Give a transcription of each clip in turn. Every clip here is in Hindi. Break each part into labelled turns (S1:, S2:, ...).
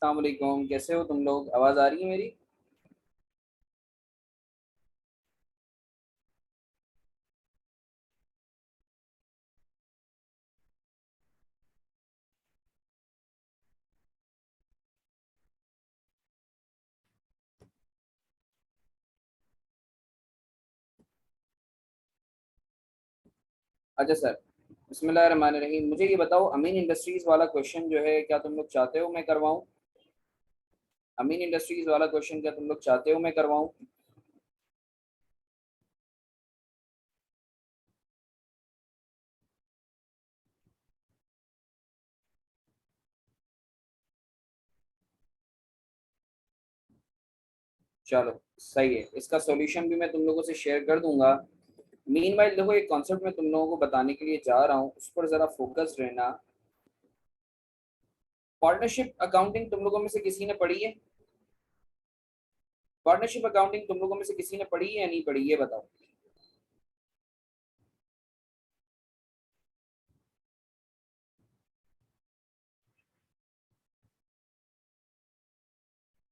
S1: अस्सलाम वालेकुम, कैसे हो तुम लोग? आवाज़ आ रही है मेरी? अच्छा सर। बिस्मिल्लाहिर्रहमानिर्रहीम। मुझे ये बताओ, अमीन इंडस्ट्रीज़ वाला क्वेश्चन जो है, क्या तुम लोग चाहते हो मैं करवाऊँ? अमीन इंडस्ट्रीज़ वाला क्वेश्चन क्या तुम लोग चाहते हो मैं करवाऊँ? चलो, सही है। इसका सॉल्यूशन भी मैं तुम लोगों से शेयर कर दूंगा। मीनवाइल देखो, एक कॉन्सेप्ट मैं तुम लोगों को बताने के लिए जा रहा हूँ, उस पर ज़रा फोकस रहना। पार्टनरशिप अकाउंटिंग तुम लोगों में से किसी ने पढ़ी है? पार्टनरशिप अकाउंटिंग तुम लोगों में से किसी ने पढ़ी है या नहीं पढ़ी, ये बताओ।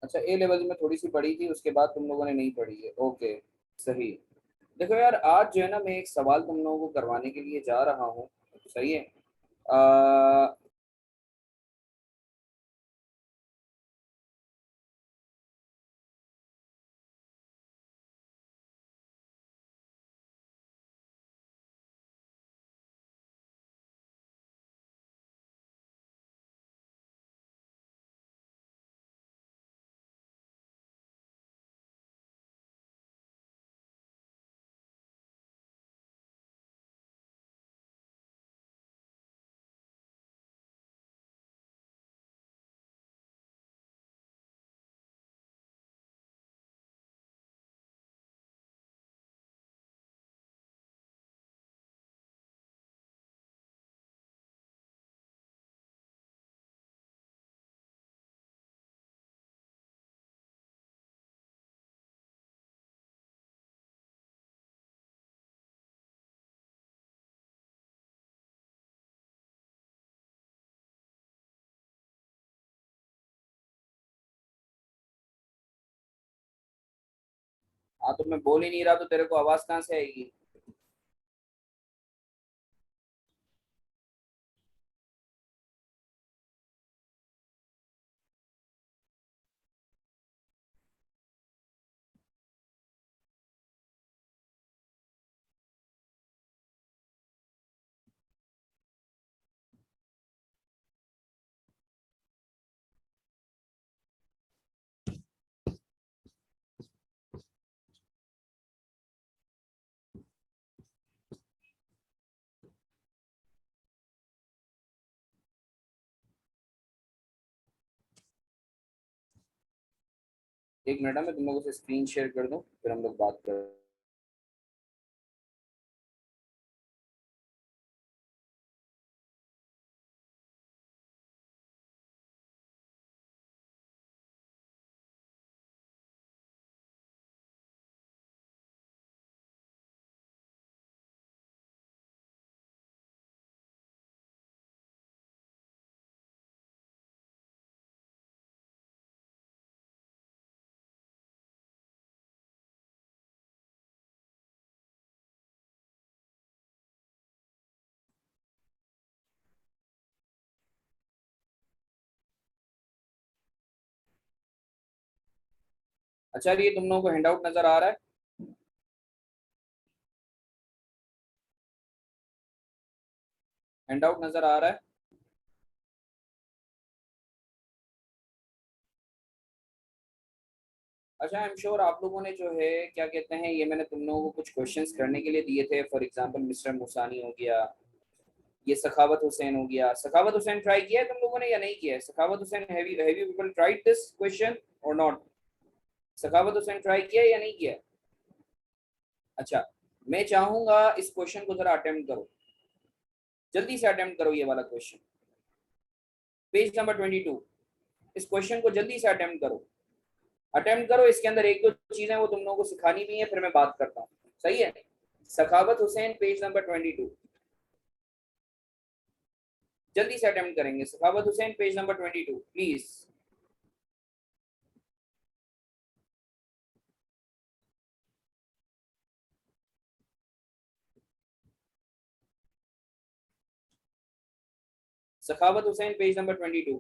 S1: अच्छा, ए लेवल में थोड़ी सी पढ़ी थी, उसके बाद तुम लोगों ने नहीं पढ़ी है। ओके, सही। देखो यार, आज जो है ना, मैं एक सवाल तुम लोगों को करवाने के लिए जा रहा हूँ। सही है। आ, हाँ, तो मैं बोल ही नहीं रहा तो तेरे को आवाज कहाँ से आएगी? एक मिनट है, मैं तुम लोगों से स्क्रीन शेयर कर दूं, फिर हम लोग बात कर। अच्छा, ये तुम लोगों को हैंडआउट नजर आ रहा है? हैंडआउट नजर आ रहा है? अच्छा, आई एम श्योर आप लोगों ने जो है, क्या कहते हैं, ये मैंने तुम लोगों को कुछ क्वेश्चंस करने के लिए दिए थे। फॉर एग्जांपल मिस्टर मुसानी हो गया, ये सखावत हुसैन हो गया। सखावत हुसैन ट्राई किया है तुम लोगों ने या नहीं किया है? Sakhawat Hussain, have you people tried this question or not? Sakhawat Hussain try किया है या नहीं किया है? अच्छा, मैं चाहूंगा इस क्वेश्चन को जरा अटेम्प्ट करो, जल्दी से अटेम्प्ट करो ये वाला क्वेश्चन। Page number 22। इस क्वेश्चन को जल्दी से अटेम्प्ट करो। अटेम्प्ट करो, इसके अंदर एक दो चीजें वो तुम लोगों को सिखानी भी है, फिर मैं बात करता हूँ। सही है। Sakhawat Hussain, page number 22। जल्दी से अटेम्प्ट करेंगे। Sakhawat Hussain, page number 22 please. Sakhawat Hussain page number 22।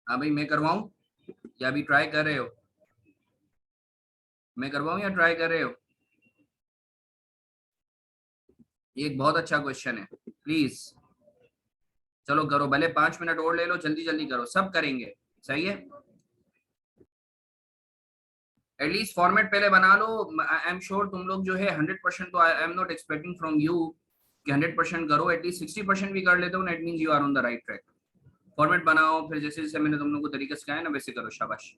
S2: हाँ भाई, मैं करवाऊं या अभी ट्राई कर रहे हो? मैं करवाऊं या ट्राई कर रहे हो? ये एक बहुत अच्छा क्वेश्चन है, प्लीज चलो करो, भले 5 मिनट और ले लो, जल्दी जल्दी करो, सब करेंगे। सही है, एटलीस्ट फॉर्मेट पहले बना लो। आई एम श्योर तुम लोग जो है 100%, तो I am not expecting from you कि 100% करो, एटलीस्ट 60% भी कर लेते हो ना, it means you are on the right track. Format बनाओ, फिर जैसे जैसे मैंने तुम लोग को तरीका सिखाया ना, वैसे करो, शाबाश।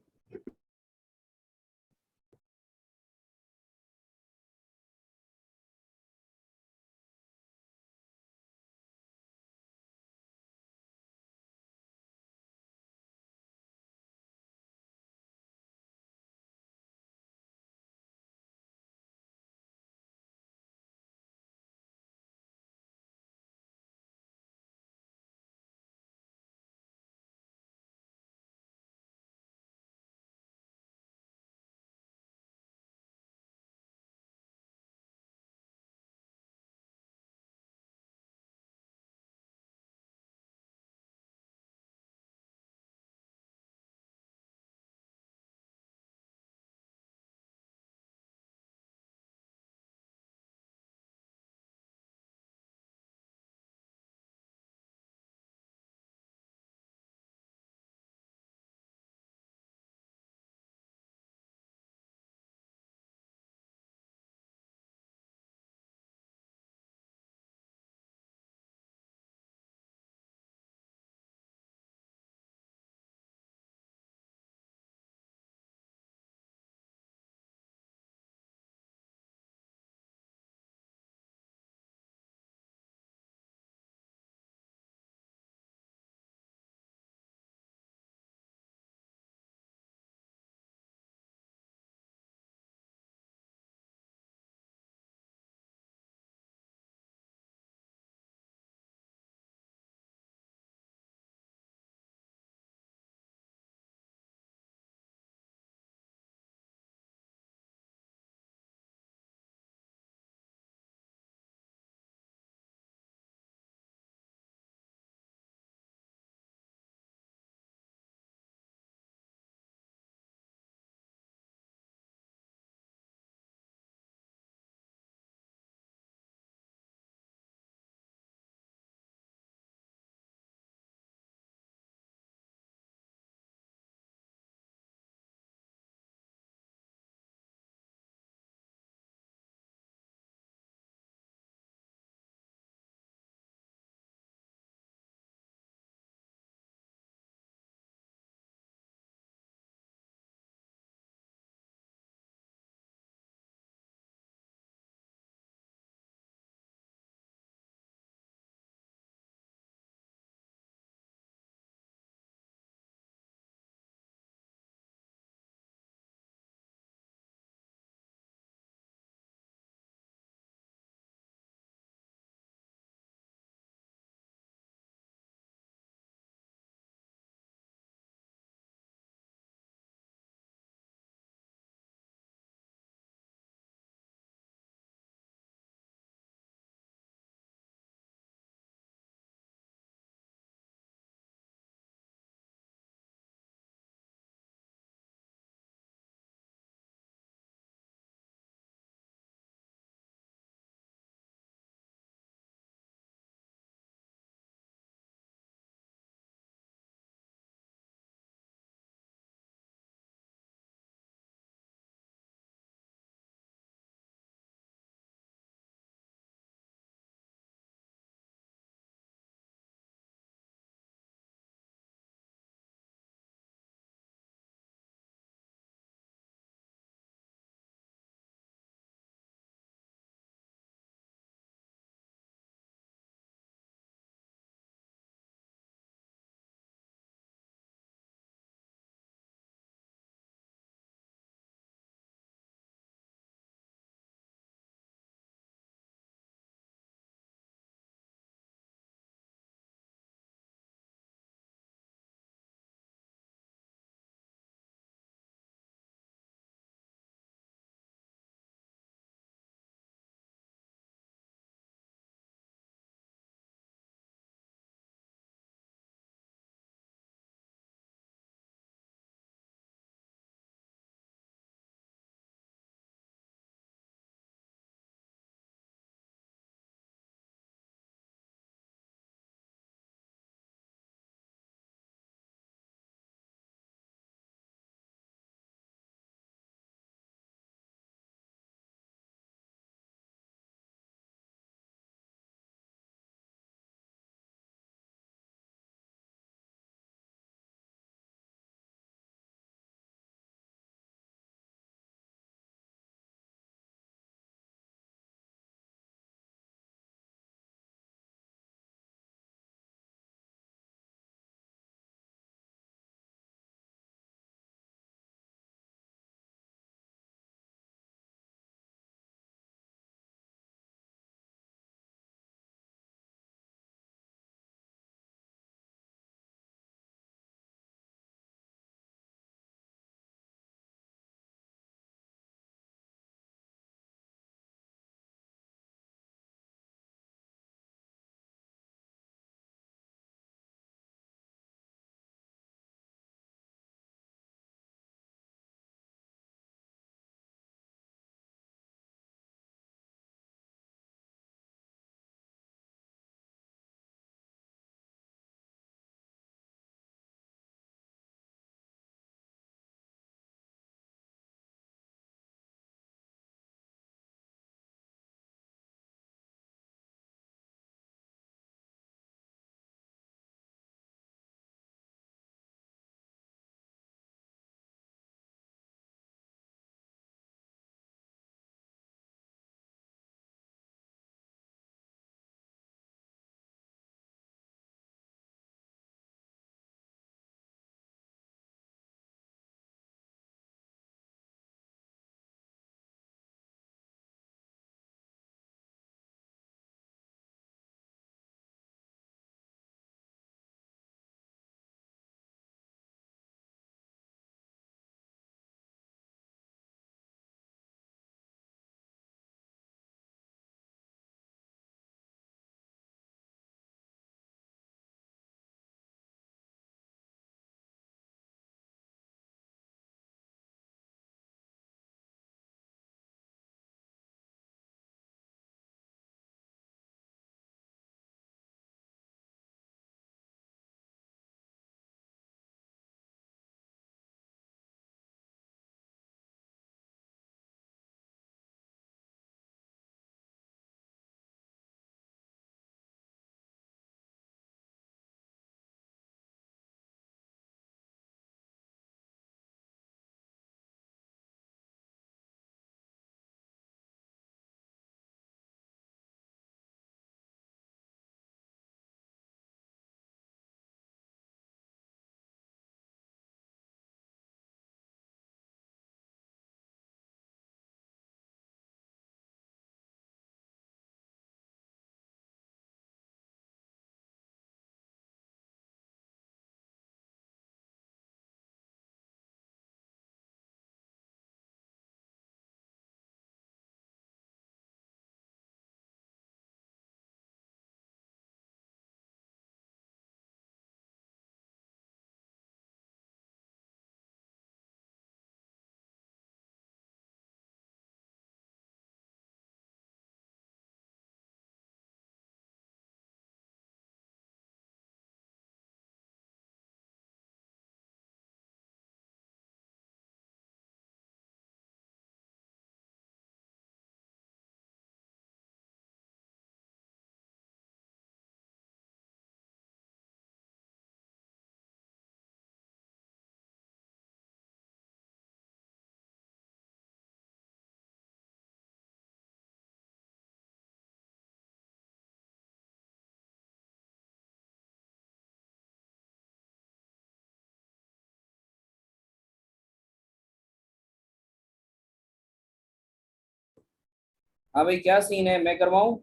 S1: हाँ भाई क्या सीन है, मैं करवाऊं?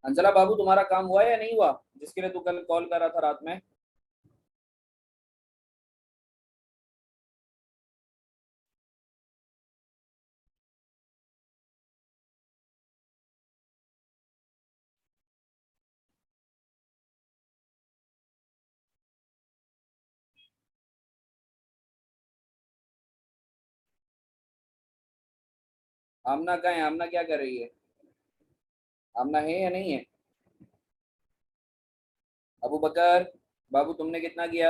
S1: अंजला बाबू तुम्हारा काम हुआ या नहीं हुआ, जिसके लिए तू कल कॉल कर रहा था रात में? आमना कहाँ है, आमना क्या कर रही है? आमना है या नहीं है? अबू बकर बाबू तुमने कितना किया?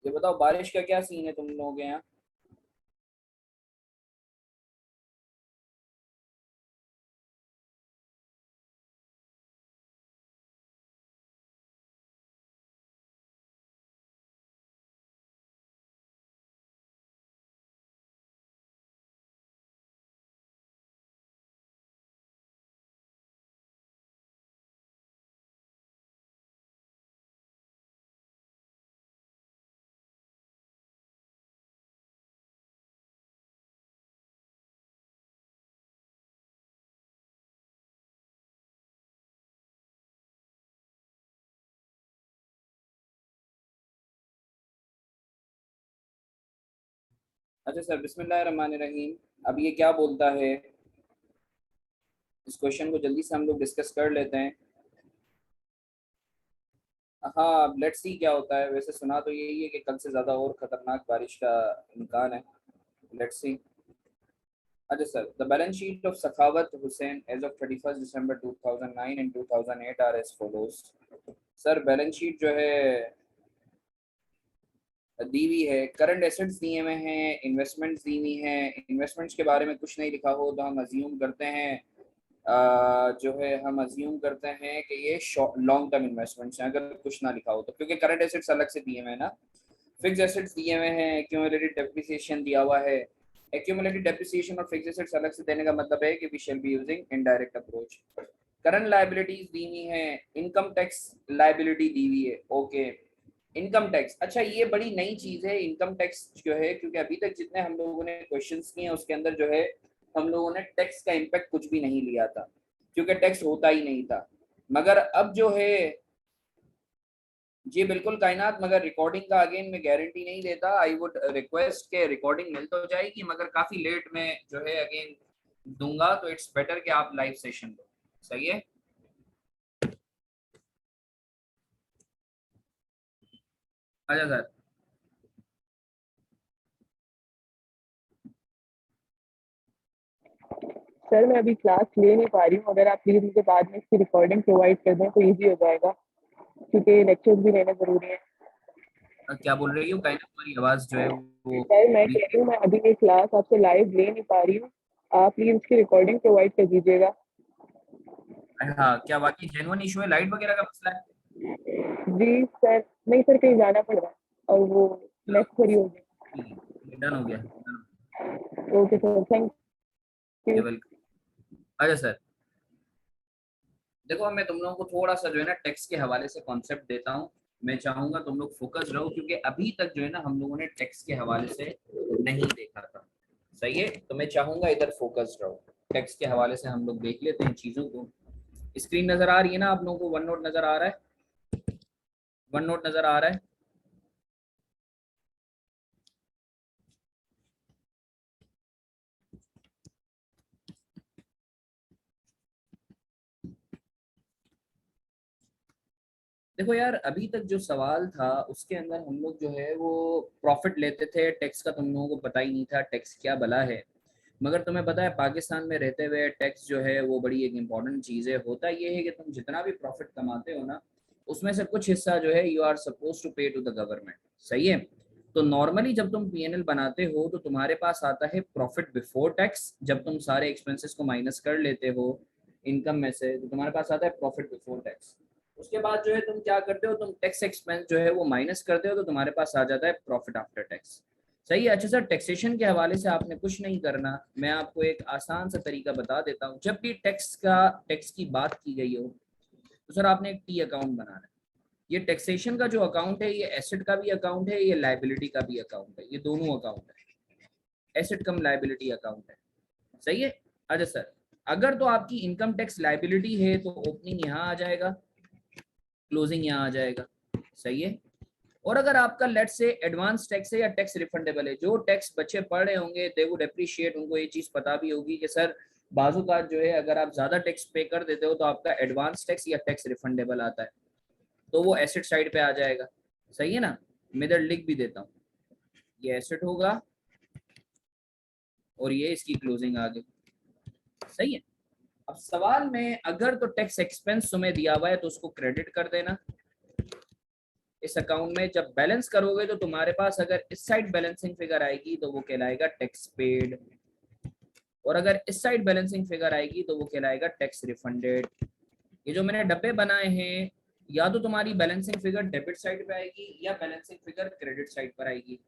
S1: ये बताओ बारिश का क्या सीन है तुम लोगों के यहाँ? अच्छा सर, बिस्मिल्लाह रहमान रहीम। अब ये क्या बोलता है, इस क्वेश्चन को जल्दी से हम लोग डिस्कस कर लेते हैं। हाँ, अब लेट्स सी क्या होता है। वैसे सुना तो यही है कि कल से ज़्यादा और ख़तरनाक बारिश का इम्कान है। Let's see. अच्छा sir, the balance sheet of Sakhawat Hussain as of 31 December 2009 and 2008 are as follows. Sir balance sheet जो है दी हुई है, करंट एसेट्स दिए हुए हैं, इन्वेस्टमेंट्स दी हुई हैं। इन्वेस्टमेंट्स के बारे में कुछ नहीं लिखा हो तो हम अज्यूम करते हैं जो है हम अज्यूम करते हैं कि ये लॉन्ग टर्म इन्वेस्टमेंट्स हैं, अगर कुछ ना लिखा हो तो, क्योंकि करंट एसेट्स अलग से दिए हुए हैं ना। फिक्स एसेट्स दिए हुए हैं, एक्यूमुलेटेड डेप्रिसिएशन दिया हुआ है। एक्यूमुलेटेड डेप्रिसिएशन और फिक्स एसेट्स अलग से देने का मतलब है कि we shall be using indirect approach. Current liabilities दी हुई हैं, इनकम टैक्स लायबिलिटी दी हुई है। ओके, इनकम टैक्स, अच्छा ये बड़ी नई चीज है इनकम टैक्स जो है, क्योंकि अभी तक जितने हम लोगों ने क्वेश्चंस किए हैं उसके अंदर जो है हम लोगों ने टैक्स का इम्पैक्ट कुछ भी नहीं लिया था, क्योंकि टैक्स होता ही नहीं था। मगर अब जो है जी बिल्कुल कायनात, मगर रिकॉर्डिंग का अगेन मैं गारंटी नहीं देता। आई वुड रिक्वेस्ट के रिकॉर्डिंग मिल तो जाएगी, मगर काफी लेट में जो है अगेन दूंगा, तो इट्स बेटर कि आप लाइव सेशन दो। सही है। अच्छा सर।
S3: सर मैं अभी क्लास ले नहीं पा रही हूँ, अगर आप प्लीज मुझे बाद में इसकी रिकॉर्डिंग प्रोवाइड कर दें तो इजी हो जाएगा, क्योंकि लेक्चर्स भी लेना जरूरी है।
S2: क्या बोल रही हो काइना, तुम्हारी आवाज जो है वो
S3: सर मैं कह
S2: weak
S3: रही हूँ मैं अभी ये क्लास आपसे लाइव ले नहीं पा रही हूँ, आप प्लीज इसकी रिकॉर्डिंग प्रोवाइड कर दीजिएगा।
S2: है। हाँ, क्या वाकई जेन्युइन इशू है, लाइट वगैरह का मसला है?
S3: जी सर, नहीं सर कहीं जाना पड़ रहा है और वो नेसेसरी हो गया।
S2: ठीक है, डन हो गया, done.
S3: Okay sir, thank you.
S2: Welcome. अच्छा सर, देखो मैं तुम लोगों को थोड़ा सा जो है ना टेक्स्ट के हवाले से कॉन्सेप्ट देता हूँ। मैं चाहूंगा तुम लोग फोकस रहो, क्योंकि अभी तक जो है ना हम लोगों ने टेक्स्ट के हवाले से नहीं देखा था। सही है, तो मैं चाहूंगा इधर फोकस रहो। टेक्स्ट के हवाले से हम लोग देख लेते हैं चीजों को। स्क्रीन नजर आ रही है ना आप लोगों को? वन नोट नजर आ रहा है? वन नोट नजर आ रहा है? देखो यार, अभी तक जो सवाल था उसके अंदर हम लोग जो है वो प्रॉफिट लेते थे, टैक्स का तुम लोगों को पता ही नहीं था टैक्स क्या भला है। मगर तुम्हें पता है पाकिस्तान में रहते हुए टैक्स जो है वो बड़ी एक इम्पॉर्टेंट चीज़ है। होता ये है कि तुम जितना भी प्रॉफिट कमाते हो ना, उसमें से कुछ हिस्सा जो है यू आर सपोज टू पे टू द गवर्नमेंट। सही है। तो नॉर्मली जब तुम पीएनएल बनाते हो तो तुम्हारे पास आता है प्रॉफिट बिफोर टैक्स, जब तुम सारे एक्सपेंसेस को माइनस कर लेते हो इनकम में से, तो तुम्हारे पास आता है प्रॉफिट बिफोर टैक्स। उसके बाद जो है तुम क्या करते हो, तुम टैक्स एक्सपेंस जो है वो माइनस करते हो, तो तुम्हारे पास आ जाता है प्रॉफिट आफ्टर टैक्स। सही है। अच्छा सर, टैक्सेशन के हवाले से आपने कुछ नहीं करना, मैं आपको एक आसान सा तरीका बता देता हूँ। जब भी टैक्स की बात की गई हो तो सर आपने एक टी अकाउंट बनाना है।
S1: ये टैक्सेशन का जो अकाउंट है ये एसेट का भी अकाउंट है, ये लायबिलिटी का भी अकाउंट है, ये दोनों अकाउंट है, एसेट कम लायबिलिटी अकाउंट है। सही है। अच्छा सर, अगर तो आपकी इनकम टैक्स लायबिलिटी है तो ओपनिंग यहाँ आ जाएगा, क्लोजिंग यहाँ आ जाएगा। सही है। और अगर आपका लेट से एडवांस टैक्स है या टैक्स रिफंडेबल है, जो टैक्स बच्चे पढ़ रहे होंगे दे वुड अप्रिशिएट, उनको ये चीज पता भी होगी कि सर बाजू का जो है अगर आप ज्यादा टैक्स पे कर देते हो तो आपका एडवांस टैक्स या टैक्स रिफंडेबल आता है, तो वो एसेट साइड पे आ जाएगा। सही है ना। मैं इधर लिख भी देता हूँ, ये एसेट होगा और ये इसकी क्लोजिंग आ गई। सही है। अब सवाल में अगर तो टैक्स एक्सपेंस तुम्हें दिया हुआ है तो उसको क्रेडिट कर देना इस अकाउंट में। जब बैलेंस करोगे तो तुम्हारे पास अगर इस साइड बैलेंसिंग फिगर आएगी तो वो कहलाएगा टैक्स पेड, और अगर इस साइड बैलेंसिंग फिगर आएगी तो वो कहलाएगा टैक्स रिफंडेड। ये जो मैंने डब्बे बनाए हैं, या तो तुम्हारी बैलेंसिंग फिगर डेबिट साइड पे आएगी या बैलेंसिंग फिगर क्रेडिट साइड पर आएगी।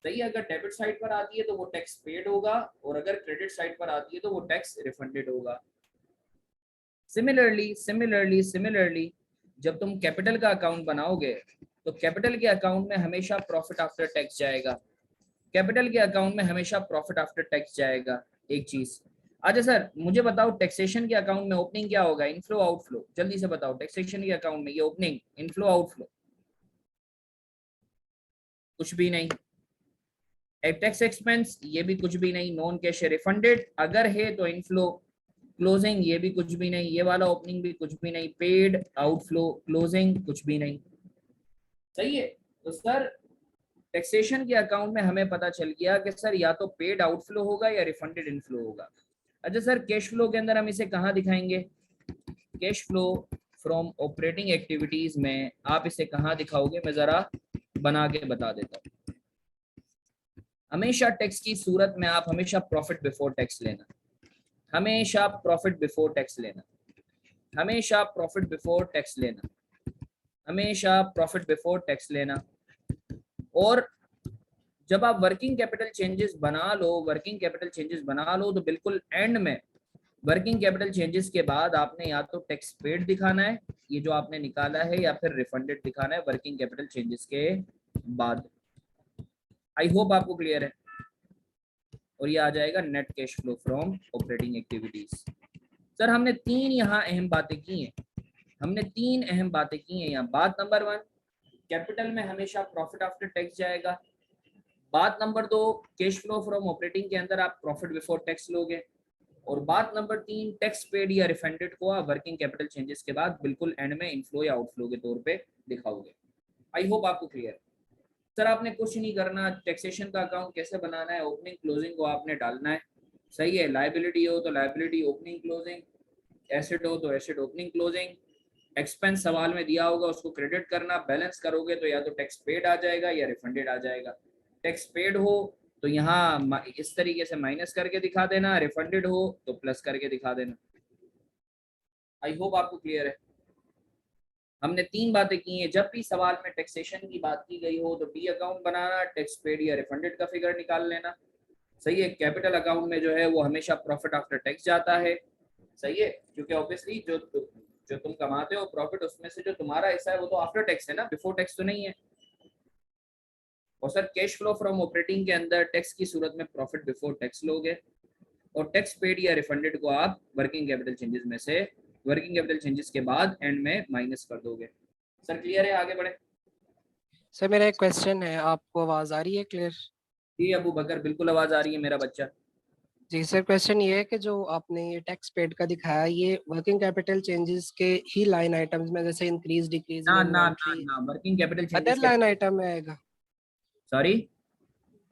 S1: सही है। अगर डेबिट साइड पर आती है तो वो टैक्स पेड होगा, और अगर क्रेडिट साइड पर आती है तो वो टैक्स रिफंडेड होगा। सिमिलरली जब तुम कैपिटल का अकाउंट बनाओगे तो कैपिटल के अकाउंट में हमेशा प्रॉफिट आफ्टर टैक्स जाएगा, कैपिटल के अकाउंट में हमेशा प्रॉफिट आफ्टर टैक्स जाएगा। एक चीज। अच्छा सर मुझे बताओ टैक्सेशन के अकाउंट में ओपनिंग क्या होगा, इनफ्लो आउटफ्लो, जल्दी से बताओ। टैक्सेशन के अकाउंट में ये ओपनिंग इनफ्लो आउटफ्लो कुछ भी नहीं, टैक्स एक्सपेंस ये भी कुछ भी नहीं, नॉन कैश रिफंडेड अगर है तो इनफ्लो, क्लोजिंग ये भी कुछ भी नहीं, ये वाला ओपनिंग भी कुछ भी नहीं, पेड आउटफ्लो क्लोजिंग कुछ भी नहीं। सही है। तो सर टैक्सेशन के अकाउंट में हमें पता चल गया कि सर या तो पेड आउटफ्लो होगा या रिफंडेड इनफ्लो होगा। अच्छा सर कैश फ्लो के अंदर हम इसे कहाँ दिखाएंगे, cash flow from operating activities में आप इसे कहाँ दिखाओगे, मैं जरा बना के बता देता हूँ। हमेशा टैक्स की सूरत में आप हमेशा प्रॉफिट बिफोर टैक्स लेना, हमेशा प्रॉफिट बिफोर टैक्स लेना, हमेशा प्रॉफिट बिफोर टैक्स लेना, हमेशा प्रॉफिट बिफोर टैक्स लेना। और जब आप वर्किंग कैपिटल चेंजेस बना लो, वर्किंग कैपिटल चेंजेस बना लो तो बिल्कुल एंड में वर्किंग कैपिटल चेंजेस के बाद आपने या तो टैक्स पेड दिखाना है, ये जो आपने निकाला है, या फिर रिफंडेड दिखाना है वर्किंग कैपिटल चेंजेस के बाद। आई होप आपको क्लियर है। और ये आ जाएगा net cash flow from operating activities. Sir हमने तीन यहाँ अहम बातें की हैं, हमने तीन अहम बातें की हैं यहाँ। बात नंबर 1, कैपिटल में हमेशा प्रॉफिट आफ्टर टैक्स जाएगा। बात number 2, cash flow from operating के अंदर आप प्रॉफिट बिफोर टैक्स लोगे। और बात नंबर 3, टैक्स पेड या रिफंडेड को आप वर्किंग कैपिटल चेंजेस के बाद बिल्कुल एंड में इनफ्लो या आउटफ्लो के तौर पे दिखाओगे। आई होप आपको क्लियर है। सर आपने कुछ नहीं करना, टैक्सेशन का अकाउंट कैसे बनाना है, ओपनिंग क्लोजिंग को आपने डालना है। सही है। लायबिलिटी हो तो लायबिलिटी ओपनिंग क्लोजिंग, एसेट हो तो एसेट ओपनिंग क्लोजिंग, एक्सपेंस सवाल में दिया होगा उसको क्रेडिट करना, बैलेंस करोगे तो या तो टैक्स पेड आ जाएगा या रिफंडेड आ जाएगा। टैक्स पेड हो तो यहाँ इस तरीके से माइनस करके दिखा देना, रिफंडेड हो तो प्लस करके दिखा देना। आई होप आपको क्लियर है। हमने तीन बातें की हैं, जब भी सवाल में टैक्सेशन की बात की गई हो तो डी अकाउंट बनाना, टैक्स पेड या रिफंडेड का फिगर निकाल लेना। सही है। कैपिटल अकाउंट में जो है वो हमेशा प्रॉफिट आफ्टर टैक्स जाता है। सही है। क्योंकि ऑब्वियसली जो तुम कमाते हो प्रॉफिट, उसमें से जो तुम्हारा हिस्सा है वो तो आफ्टर टैक्स है ना, बिफोर टैक्स तो नहीं है। और sir cash flow from operating के अंदर टैक्स की सूरत में प्रॉफिट बिफोर टैक्स लोगे, और टैक्स पेड या रिफंडेड को आप वर्किंग कैपिटल चेंजेस में से वर्किंग कैपिटल चेंजेस के बाद एंड में माइनस कर दोगे। सर क्लियर है, आगे बढ़े।
S4: सर मेरा एक क्वेश्चन है, आपको आवाज आ रही है क्लियर?
S1: जी अबू बकर बिल्कुल आवाज आ रही है मेरा बच्चा।
S4: जी सर, क्वेश्चन ये है कि जो आपने ये टैक्स पेड का दिखाया, ये वर्किंग कैपिटल चेंजेस के ही लाइन आइटम्स में, जैसे इंक्रीज डिक्रीज
S1: ना
S4: इन
S1: ना ना
S4: इन्वेंट्री,
S1: ना, वर्किंग कैपिटल
S4: अदर
S1: चेंजेस के,
S4: लाइन आइटम में आएगा?
S1: सॉरी,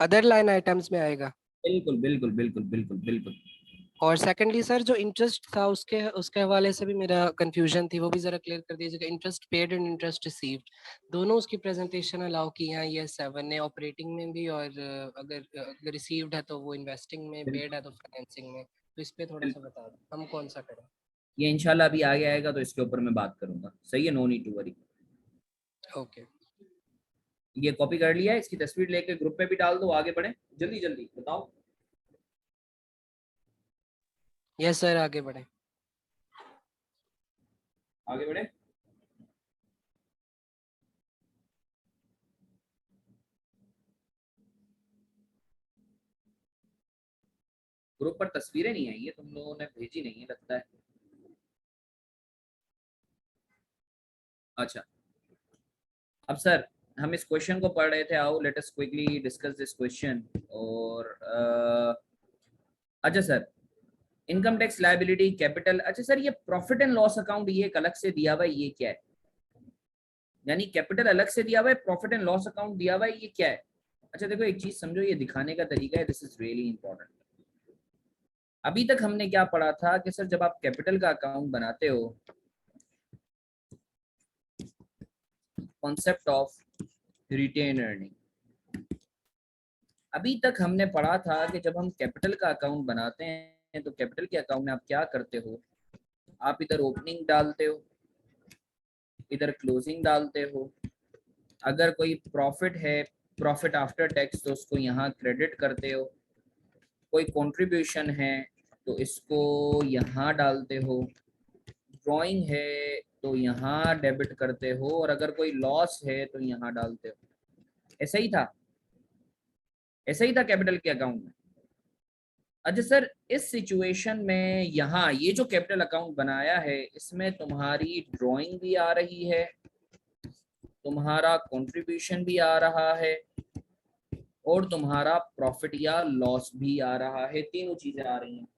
S4: अदर लाइन आइटम्स में आएगा।
S1: बिल्कुल बिल्कुल बिल्कुल बिल्कुल बिल्कुल।
S4: और सेकेंडली सर, जो इंटरेस्ट था उसके उसके हवाले से भी मेरा कंफ्यूजन थी, वो भी जरा क्लियर कर दीजिएगा। Interest paid and interest received, दोनों उसकी प्रेजेंटेशन अलाउ की हैं ये 7 ने, ऑपरेटिंग में भी, और अगर रिसीव्ड है तो वो इन्वेस्टिंग में, पेड है तो फाइनेंसिंग में। तो इस पे थोड़ा सा
S1: बिल्कुल।
S4: बता दो हम कौन सा करें।
S1: ये इंशाल्लाह अभी आगे आएगा तो इसके ऊपर मैं बात करूंगा। सही है, no need to worry.
S4: Okay.
S1: ये कॉपी कर लिया है, इसकी तस्वीर लेके ग्रुप पे भी डाल दो। आगे बढ़े, जल्दी जल्दी बताओ।
S4: यस सर, आगे बढ़े।
S1: आगे बढ़े। ग्रुप पर तस्वीरें नहीं आई है, तुम लोगों ने भेजी नहीं है लगता है। अच्छा, अब सर हम इस क्वेश्चन को पढ़ रहे थे, आओ let us quickly discuss this question. और अच्छा sir, income tax liability capital, अच्छा सर ये प्रॉफिट एंड लॉस अकाउंट ये एक अलग से दिया हुआ है, ये क्या है? यानी कैपिटल अलग से दिया हुआ है, प्रॉफिट एंड लॉस अकाउंट दिया हुआ है, ये क्या है? अच्छा देखो एक चीज समझो, ये दिखाने का तरीका है, दिस इज रियली इंपॉर्टेंट। अभी तक हमने क्या पढ़ा था कि सर जब आप कैपिटल का अकाउंट बनाते हो, कॉन्सेप्ट ऑफ रिटेन अर्निंग, अभी तक हमने पढ़ा था कि जब हम कैपिटल का अकाउंट बनाते हैं तो कैपिटल के अकाउंट में आप क्या करते हो, आप इधर ओपनिंग डालते हो, इधर क्लोजिंग डालते हो। अगर कोई प्रॉफिट है, प्रॉफिट आफ्टर टैक्स, तो उसको यहाँ क्रेडिट करते हो। कोई कंट्रीब्यूशन है तो इसको यहाँ डालते हो। ड्राइंग है तो यहाँ डेबिट करते हो, और अगर कोई लॉस है तो यहाँ डालते हो। ऐसा ही था, ऐसा ही था कैपिटल के अकाउंट में। अच्छा सर, इस सिचुएशन में यहाँ ये जो कैपिटल अकाउंट बनाया है, इसमें तुम्हारी ड्राइंग भी आ रही है, तुम्हारा कंट्रीब्यूशन भी आ रहा है, और तुम्हारा प्रॉफिट या लॉस भी आ रहा है, तीनों चीजें आ रही हैं।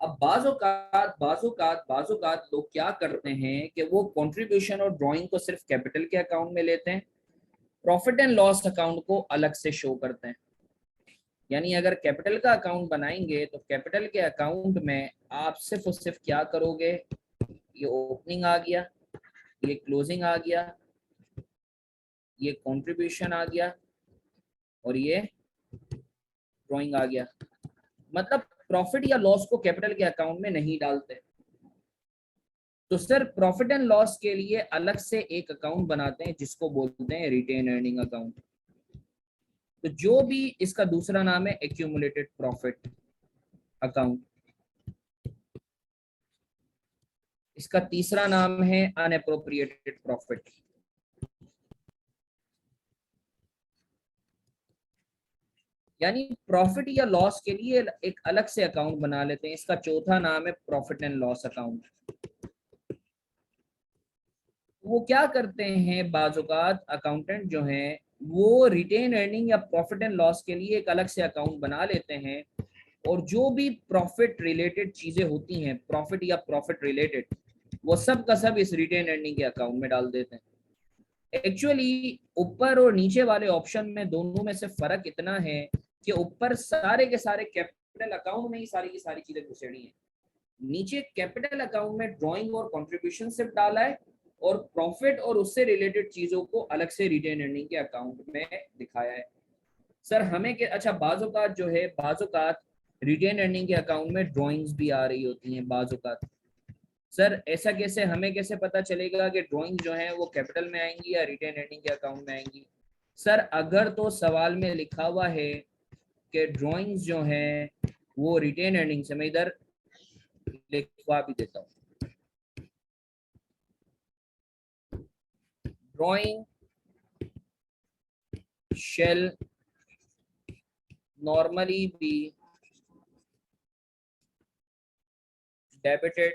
S1: अब बाज़ोकात लोग क्या करते हैं कि वो कंट्रीब्यूशन और ड्राइंग को सिर्फ कैपिटल के अकाउंट में लेते हैं, प्रॉफिट एंड लॉस अकाउंट को अलग से शो करते हैं। यानी अगर कैपिटल का अकाउंट बनाएंगे तो कैपिटल के अकाउंट में आप सिर्फ और सिर्फ क्या करोगे, ये ओपनिंग आ गया, ये क्लोजिंग आ गया, ये कंट्रीब्यूशन आ गया, और ये ड्राइंग आ गया। मतलब प्रॉफिट या लॉस को कैपिटल के अकाउंट में नहीं डालते। तो सर प्रॉफिट एंड लॉस के लिए अलग से एक अकाउंट बनाते हैं जिसको बोलते हैं रिटेन अर्निंग अकाउंट। तो जो भी इसका दूसरा नाम है एक्यूमुलेटेड प्रॉफिट अकाउंट, इसका तीसरा नाम है अनएप्रोप्रिएटेड प्रॉफिट। यानी प्रॉफिट या लॉस के लिए एक अलग से अकाउंट बना लेते हैं, इसका चौथा नाम है प्रॉफिट एंड लॉस अकाउंट। वो क्या करते हैं, बाज़-औक़ात अकाउंटेंट जो हैं वो रिटेन अर्निंग या प्रॉफिट एंड लॉस के लिए एक अलग से अकाउंट बना लेते हैं, और जो भी प्रॉफिट रिलेटेड चीजें होती हैं, प्रॉफिट या प्रॉफिट रिलेटेड, वो सब का सब इस रिटेन अर्निंग के अकाउंट में डाल देते हैं। एक्चुअली ऊपर और नीचे वाले ऑप्शन में दोनों में से फर्क इतना है कि ऊपर सारे के सारे कैपिटल अकाउंट में ही सारी की सारी चीजें घुसेड़ी हैं, नीचे कैपिटल अकाउंट में ड्राइंग और कंट्रीब्यूशन सिर्फ डाला है, और प्रॉफिट और उससे रिलेटेड चीजों को अलग से रिटेन अर्निंग के अकाउंट में दिखाया है। सर हमें के अच्छा बाज़-औक़ात जो है, बाज़-औक़ात रिटेन अर्निंग के अकाउंट में ड्राइंग्स भी आ रही होती हैं बाज़-औक़ात। सर ऐसा कैसे, हमें कैसे पता चलेगा कि ड्राइंग जो है वो कैपिटल में आएंगी या रिटेन अर्निंग के अकाउंट में आएंगी? सर अगर तो सवाल में लिखा हुआ है कि ड्राइंग्स जो है वो रिटेन अर्निंग से, मैं इधर लिखवा भी देता हूँ, drawing shall normally be debited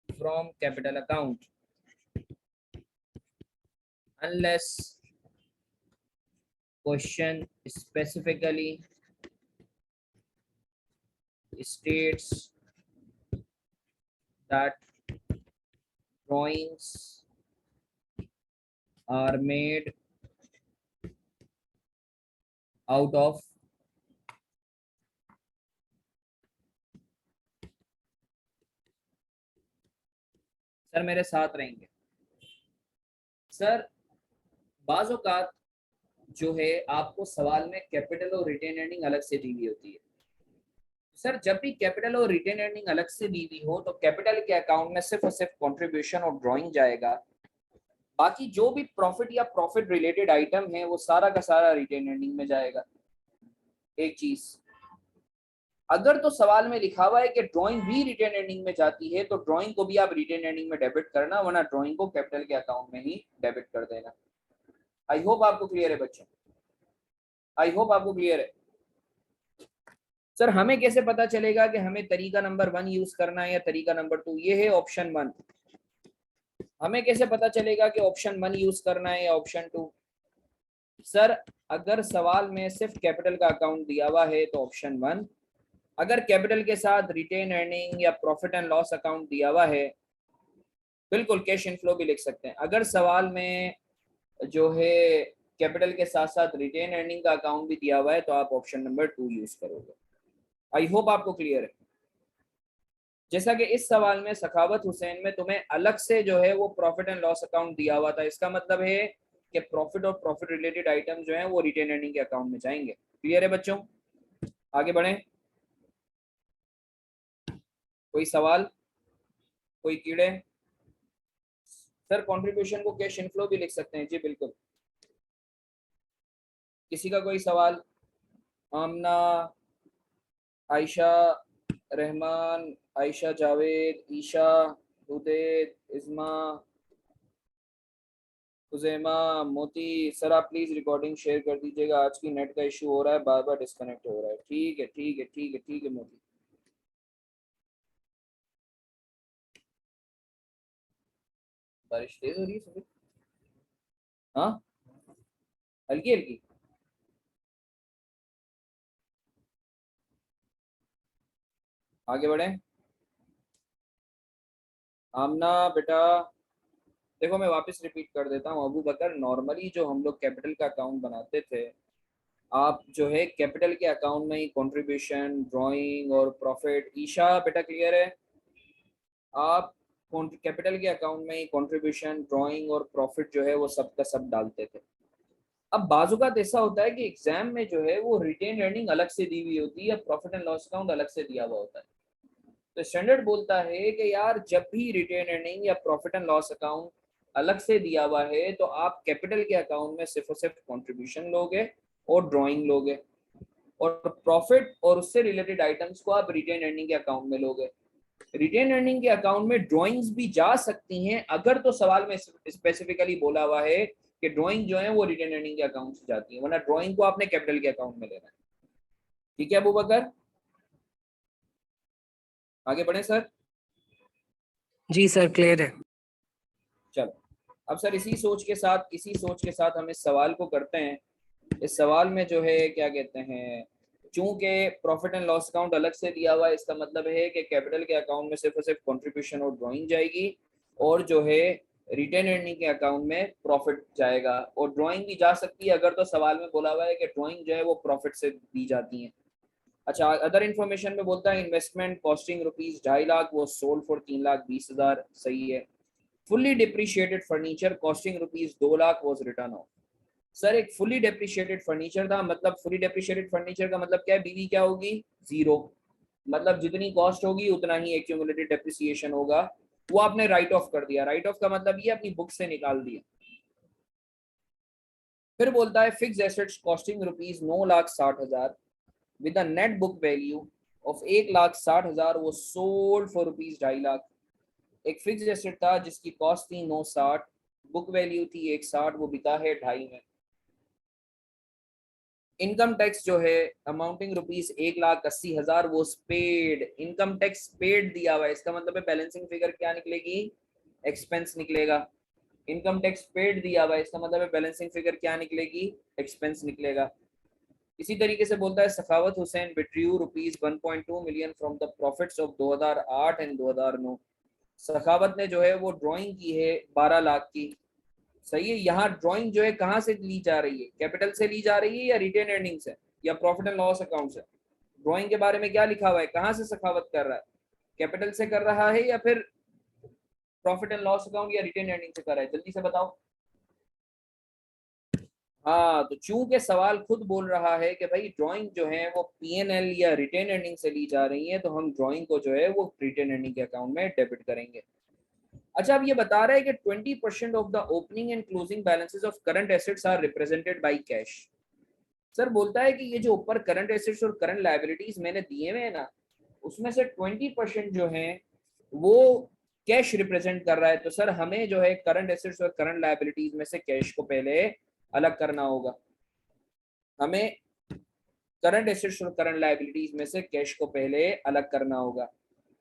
S1: from capital account unless question specifically states that drawings are made out of sir मेरे साथ रहेंगे। सर बाज़ औक़ात जो है आपको सवाल में कैपिटल और रिटेन अर्निंग अलग से दी हुई होती है। सर जब भी कैपिटल और रिटेन अर्निंग अलग से दी हुई हो तो कैपिटल के अकाउंट में सिर्फ और सिर्फ कंट्रीब्यूशन और ड्राइंग जाएगा, बाकी जो भी प्रॉफिट या प्रॉफिट रिलेटेड आइटम है वो सारा का सारा रिटेन अर्निंग में जाएगा। एक चीज, अगर तो सवाल में लिखा हुआ है कि ड्राइंग भी रिटेन अर्निंग में जाती है तो ड्राइंग को भी आप रिटेन अर्निंग में डेबिट करना, वरना ड्राइंग को कैपिटल के अकाउंट में ही डेबिट कर देना। आई होप आपको क्लियर है बच्चों। आई होप आपको क्लियर है। सर हमें कैसे पता चलेगा कि हमें तरीका नंबर 1 यूज करना है या तरीका नंबर 2? ये है ऑप्शन 1। हमें कैसे पता चलेगा कि ऑप्शन 1 यूज करना है या ऑप्शन 2? सर अगर सवाल में सिर्फ कैपिटल का अकाउंट दिया हुआ है तो ऑप्शन 1, अगर कैपिटल के साथ रिटेन अर्निंग या प्रॉफिट एंड लॉस अकाउंट दिया हुआ है, बिल्कुल कैश इनफ्लो भी लिख सकते हैं। अगर सवाल में जो है कैपिटल के साथ साथ रिटेन अर्निंग का अकाउंट भी दिया हुआ है तो आप ऑप्शन नंबर 2 यूज करोगे। आई होप आपको क्लियर है। जैसा कि इस सवाल में सखावत हुसैन में तुम्हें अलग से जो है वो प्रॉफिट एंड लॉस अकाउंट दिया हुआ था, इसका मतलब है कि प्रॉफिट और प्रॉफिट रिलेटेड आइटम जो है वो रिटेन अर्निंग के अकाउंट में जाएंगे। क्लियर है बच्चों? आगे बढ़े। कोई सवाल, कोई कीड़े? सर कंट्रीब्यूशन को कैश इनफ्लो भी लिख सकते हैं। जी बिल्कुल। किसी का कोई सवाल? आमना, आयशा रहमान, आयशा जावेद, ईशा, हुदैद, इज़मा, उज़ैमा, मोती। सर आप प्लीज रिकॉर्डिंग शेयर कर दीजिएगा, आज की नेट का इशू हो रहा है, बार बार डिस्कनेक्ट हो रहा है। ठीक है ठीक है ठीक है ठीक है मोती। बारिश तेज हो रही है सुबह? हाँ हल्की हल्की। आगे बढ़े। आमना बेटा देखो मैं वापस रिपीट कर देता हूँ। अबू बकर नॉर्मली जो हम लोग कैपिटल का अकाउंट बनाते थे, आप जो है कैपिटल के अकाउंट में ही कंट्रीब्यूशन, ड्राइंग और प्रॉफिट। ईशा बेटा क्लियर है? आप कैपिटल के अकाउंट में ही कंट्रीब्यूशन, ड्राइंग और प्रॉफिट जो है वो सब का सब डालते थे। अब बाजुकात ऐसा होता है कि एग्जाम में जो है वो रिटेन अर्निंग अलग से दी हुई होती है या प्रॉफिट एंड लॉस अकाउंट अलग से दिया हुआ होता है। तो स्टैंडर्ड बोलता है कि यार जब भी रिटेन अर्निंग या प्रॉफिट एंड लॉस अकाउंट अलग से दिया हुआ है तो आप कैपिटल के अकाउंट में सिर्फ और सिर्फ कंट्रीब्यूशन लोगे और ड्राइंग लोगे, और प्रॉफिट और उससे रिलेटेड आइटम्स को आप रिटेन अर्निंग के अकाउंट में लोगे। रिटेन अर्निंग के अकाउंट में ड्राइंग्स भी जा सकती हैं अगर तो सवाल में स्पेसिफिकली बोला हुआ है कि ड्राइंग जो है वो रिटेन अर्निंग के अकाउंट से जाती है, वरना ड्राइंग को आपने कैपिटल के अकाउंट में लेना है। ठीक है अबू बकर? आगे बढ़े सर।
S4: जी सर क्लियर है।
S1: चलो अब सर इसी सोच के साथ हम इस सवाल को करते हैं। इस सवाल में जो है क्या कहते हैं, चूंकि प्रॉफिट एंड लॉस अकाउंट अलग से दिया हुआ है, इसका मतलब है कि कैपिटल के अकाउंट में सिर्फ और सिर्फ कंट्रीब्यूशन और ड्राइंग जाएगी, और जो है रिटेन अर्निंग के अकाउंट में प्रॉफिट जाएगा। और ड्राइंग भी जा सकती है अगर तो सवाल में बोला हुआ है कि ड्राइंग जो है वो प्रॉफिट से दी जाती है। अच्छा अदर इन्फॉर्मेशन में बोलता है इन्वेस्टमेंट कॉस्टिंग रुपीज 2.5 लाख वो सोल्ड फॉर 3,20,000। सही है। Fully depreciated furniture costing rupees 2 lakh was return of. Sir एक फुली डेप्रिशिएटेड फर्नीचर था, मतलब फुली डेप्रिशिएटेड फर्नीचर का मतलब क्या है? बीवी क्या होगी? 0। मतलब जितनी कॉस्ट होगी उतना ही एक्यूमुलेटेड डेप्रिसिएशन होगा, वो आपने राइट ऑफ कर दिया। राइट ऑफ का मतलब ये अपनी बुक से निकाल दिया। फिर बोलता है fix assets costing rupees 9,60,000 with a net book value of 1,60,000 वो सोल्ड फॉर रुपीज 2.5 लाख। एक फिक्स एसेट था जिसकी कॉस्ट थी 960, बुक वैल्यू थी 160, वो बिका है 2.5 में। इनकम टैक्स जो है अमाउंटिंग रुपीज 1,80,000 वो पेड। इनकम टैक्स पेड दिया हुआ है, इसका मतलब है बैलेंसिंग फिगर क्या निकलेगी? एक्सपेंस निकलेगा। इनकम टैक्स पेड दिया हुआ है, इसका मतलब है बैलेंसिंग फिगर क्या निकलेगी? एक्सपेंस निकलेगा। इसी तरीके से बोलता है Sakhawat Hussain withdrew rupees 1.2 million from the profits of 2008 and 2009। Sakhawat ने जो है वो ड्राइंग की है 12 लाख की। सही है। यहाँ ड्राइंग जो है कहाँ से ली जा रही है? कैपिटल से ली जा रही है या रिटेन अर्निंग से या प्रॉफिट एंड लॉस अकाउंट से? ड्राइंग के बारे में क्या लिखा हुआ है? कहाँ से सखावत कर रहा है? कैपिटल से कर रहा है या फिर प्रॉफिट एंड लॉस अकाउंट या रिटेन अर्निंग से कर रहा है? जल्दी से बताओ। हाँ तो चूंकि सवाल खुद बोल रहा है कि भाई ड्राइंग जो है वो पीएनएल या रिटेन अर्निंग से ली जा रही है, तो हम ड्राइंग को जो है वो रिटेन अर्निंग के अकाउंट में डेबिट करेंगे। अच्छा अब ये बता रहा है कि 20% of the opening and closing balances of current assets are represented by cash. Sir बोलता है कि ये जो ऊपर करंट एसेट्स और करंट लायबिलिटीज मैंने दिए हुए हैं ना, उसमें से 20% जो है वो कैश रिप्रेजेंट कर रहा है। तो सर हमें जो है करंट एसेट्स और करंट लायबिलिटीज में से कैश को पहले अलग करना होगा। हमें करंट एसेट्स और करंट लायबिलिटीज में से कैश को पहले अलग करना होगा।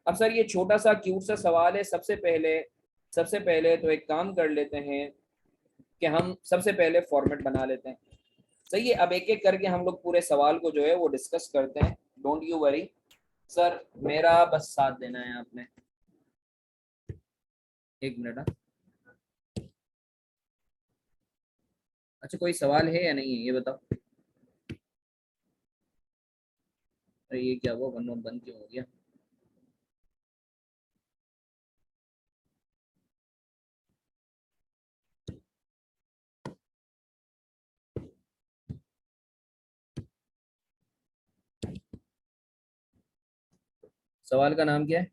S1: अब सर ये छोटा सा क्यूट सा सवाल है, सबसे पहले तो एक काम कर लेते हैं कि हम सबसे पहले फॉर्मेट बना लेते हैं। सही है, अब एक एक करके हम लोग पूरे सवाल को जो है वो डिस्कस करते हैं। डोंट यू वरी सर, मेरा बस साथ देना है आपने। एक मिनट। अच्छा कोई सवाल है या नहीं है ये बताओ। अरे ये क्या हुआ, वन बंद क्यों हो गया? सवाल का नाम क्या है?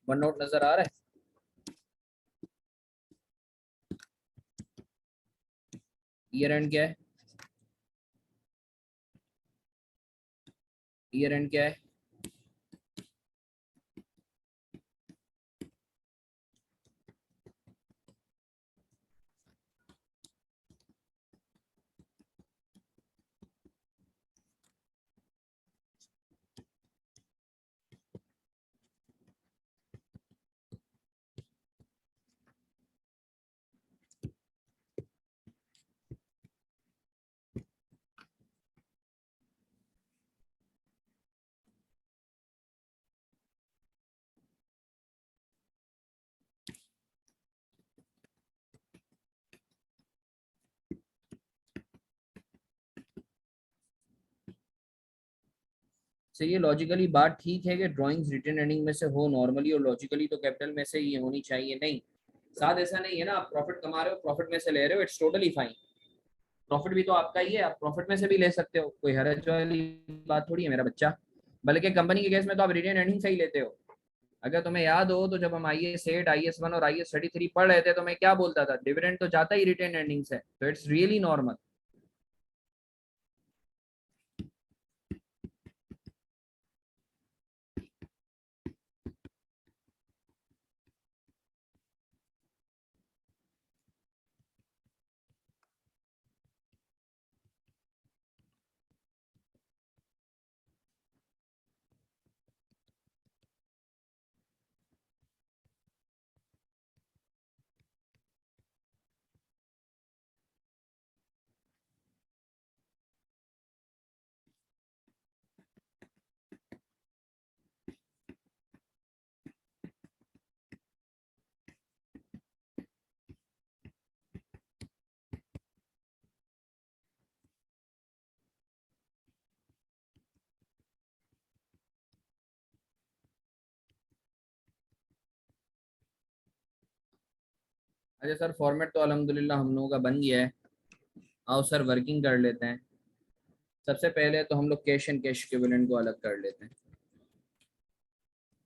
S1: वन नोट नजर आ रहा है? ईयर एंड क्या है? ईयर एंड क्या है? तो ये लॉजिकली बात ठीक है कि ड्राइंग्स रिटन अर्निंग में से हो नॉर्मली, और लॉजिकली तो कैपिटल में से ही होनी चाहिए। नहीं साथ ऐसा नहीं है ना, आप प्रॉफिट कमा रहे हो, प्रॉफिट में से ले रहे हो, इट्स टोटली फाइन। प्रॉफिट भी तो आपका ही है, आप प्रॉफिट में से भी ले सकते हो, कोई हरज वाली बात थोड़ी है मेरा बच्चा। बल्कि कंपनी के केस में तो आप रिटेन अर्निंग से ही लेते हो। अगर तुम्हें याद हो तो जब हम IAS 8 IAS 1 और IAS 33 पढ़ रहे थे तो मैं क्या बोलता था, डिविडेंड तो जाता ही रिटेन अर्निंग से, तो इट्स रियली नॉर्मल। अच्छा सर, फॉर्मेट तो अल्हम्दुलिल्लाह हम लोगों का बन गया है। आओ सर वर्किंग कर लेते हैं। सबसे पहले तो हम लोग कैश एंड कैश इक्विवेलेंट को अलग कर लेते हैं।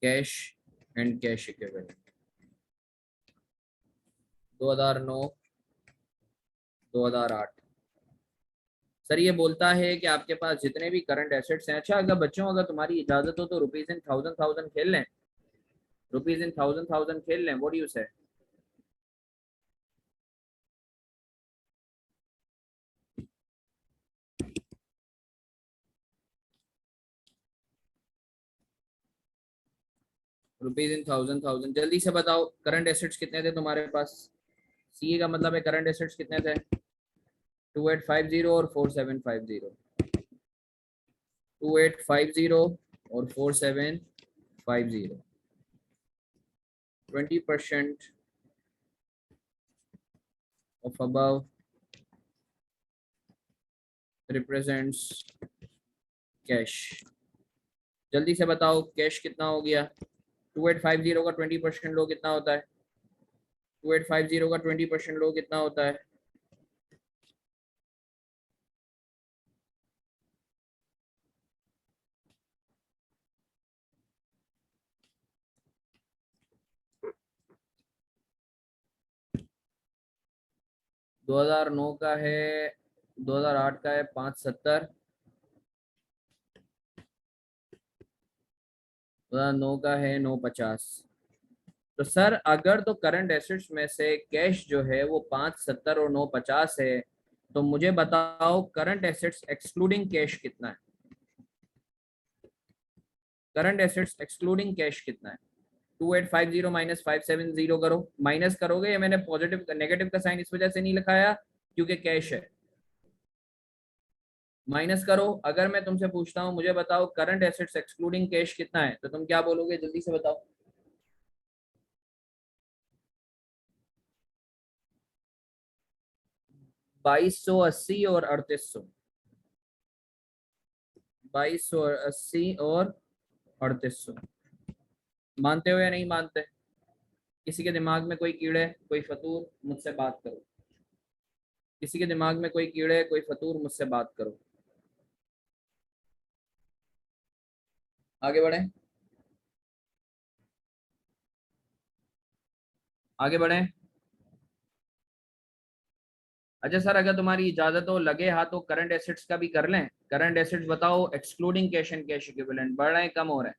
S1: Cash and cash equivalent 2009 2008। Sir ये बोलता है कि आपके पास जितने भी करंट एसेट्स हैं, अच्छा अगर बच्चों अगर तुम्हारी इजाजत हो तो रुपीज इन थाउजेंड थाउजेंड खेल लें, रुपीज इन थाउजेंड थाउजेंड खेल लें, व्हाट डू यू से? रुपीज इन थाउजेंड थाउजेंड, जल्दी से बताओ करंट एसेट्स कितने थे तुम्हारे पास? सीए का मतलब है करंट एसेट्स कितने थे? 2850 और 4750। 2850 और 4750। 20% of above represents कैश। जल्दी से बताओ कैश कितना हो गया? 2850 का 20% लो कितना होता है? 2850 का 20% लो कितना होता है? दो हजार नौ का है, 2008 का है 570, 2009 का है 950।
S2: तो सर अगर तो करंट एसेट्स में से कैश जो है वो 570 और 950 है, तो मुझे बताओ करंट एसेट्स एक्सक्लूडिंग कैश कितना है? करंट एसेट्स एक्सक्लूडिंग कैश कितना है? 2850 माइनस 570 करो, माइनस करोगे, या मैंने पॉजिटिव नेगेटिव का साइन इस वजह से नहीं लिखाया क्योंकि कैश है, माइनस करो। अगर मैं तुमसे पूछता हूं मुझे बताओ करंट एसेट्स एक्सक्लूडिंग कैश कितना है, तो तुम क्या बोलोगे, जल्दी से बताओ। 2280 और 3800, 2280 और 3800, मानते हो या नहीं मानते? किसी के दिमाग में कोई कीड़े, कोई फतूर, मुझसे बात करो। किसी के दिमाग में कोई कीड़े, कोई फतूर, मुझसे बात करो। आगे बढ़े, आगे बढ़े। अच्छा सर, अगर तुम्हारी इजाजत हो लगे हाथों करंट एसेट्स का भी कर लें। करंट एसेट्स बताओ excluding cash and cash equivalent, बढ़ रहे हैं कम हो रहे हैं?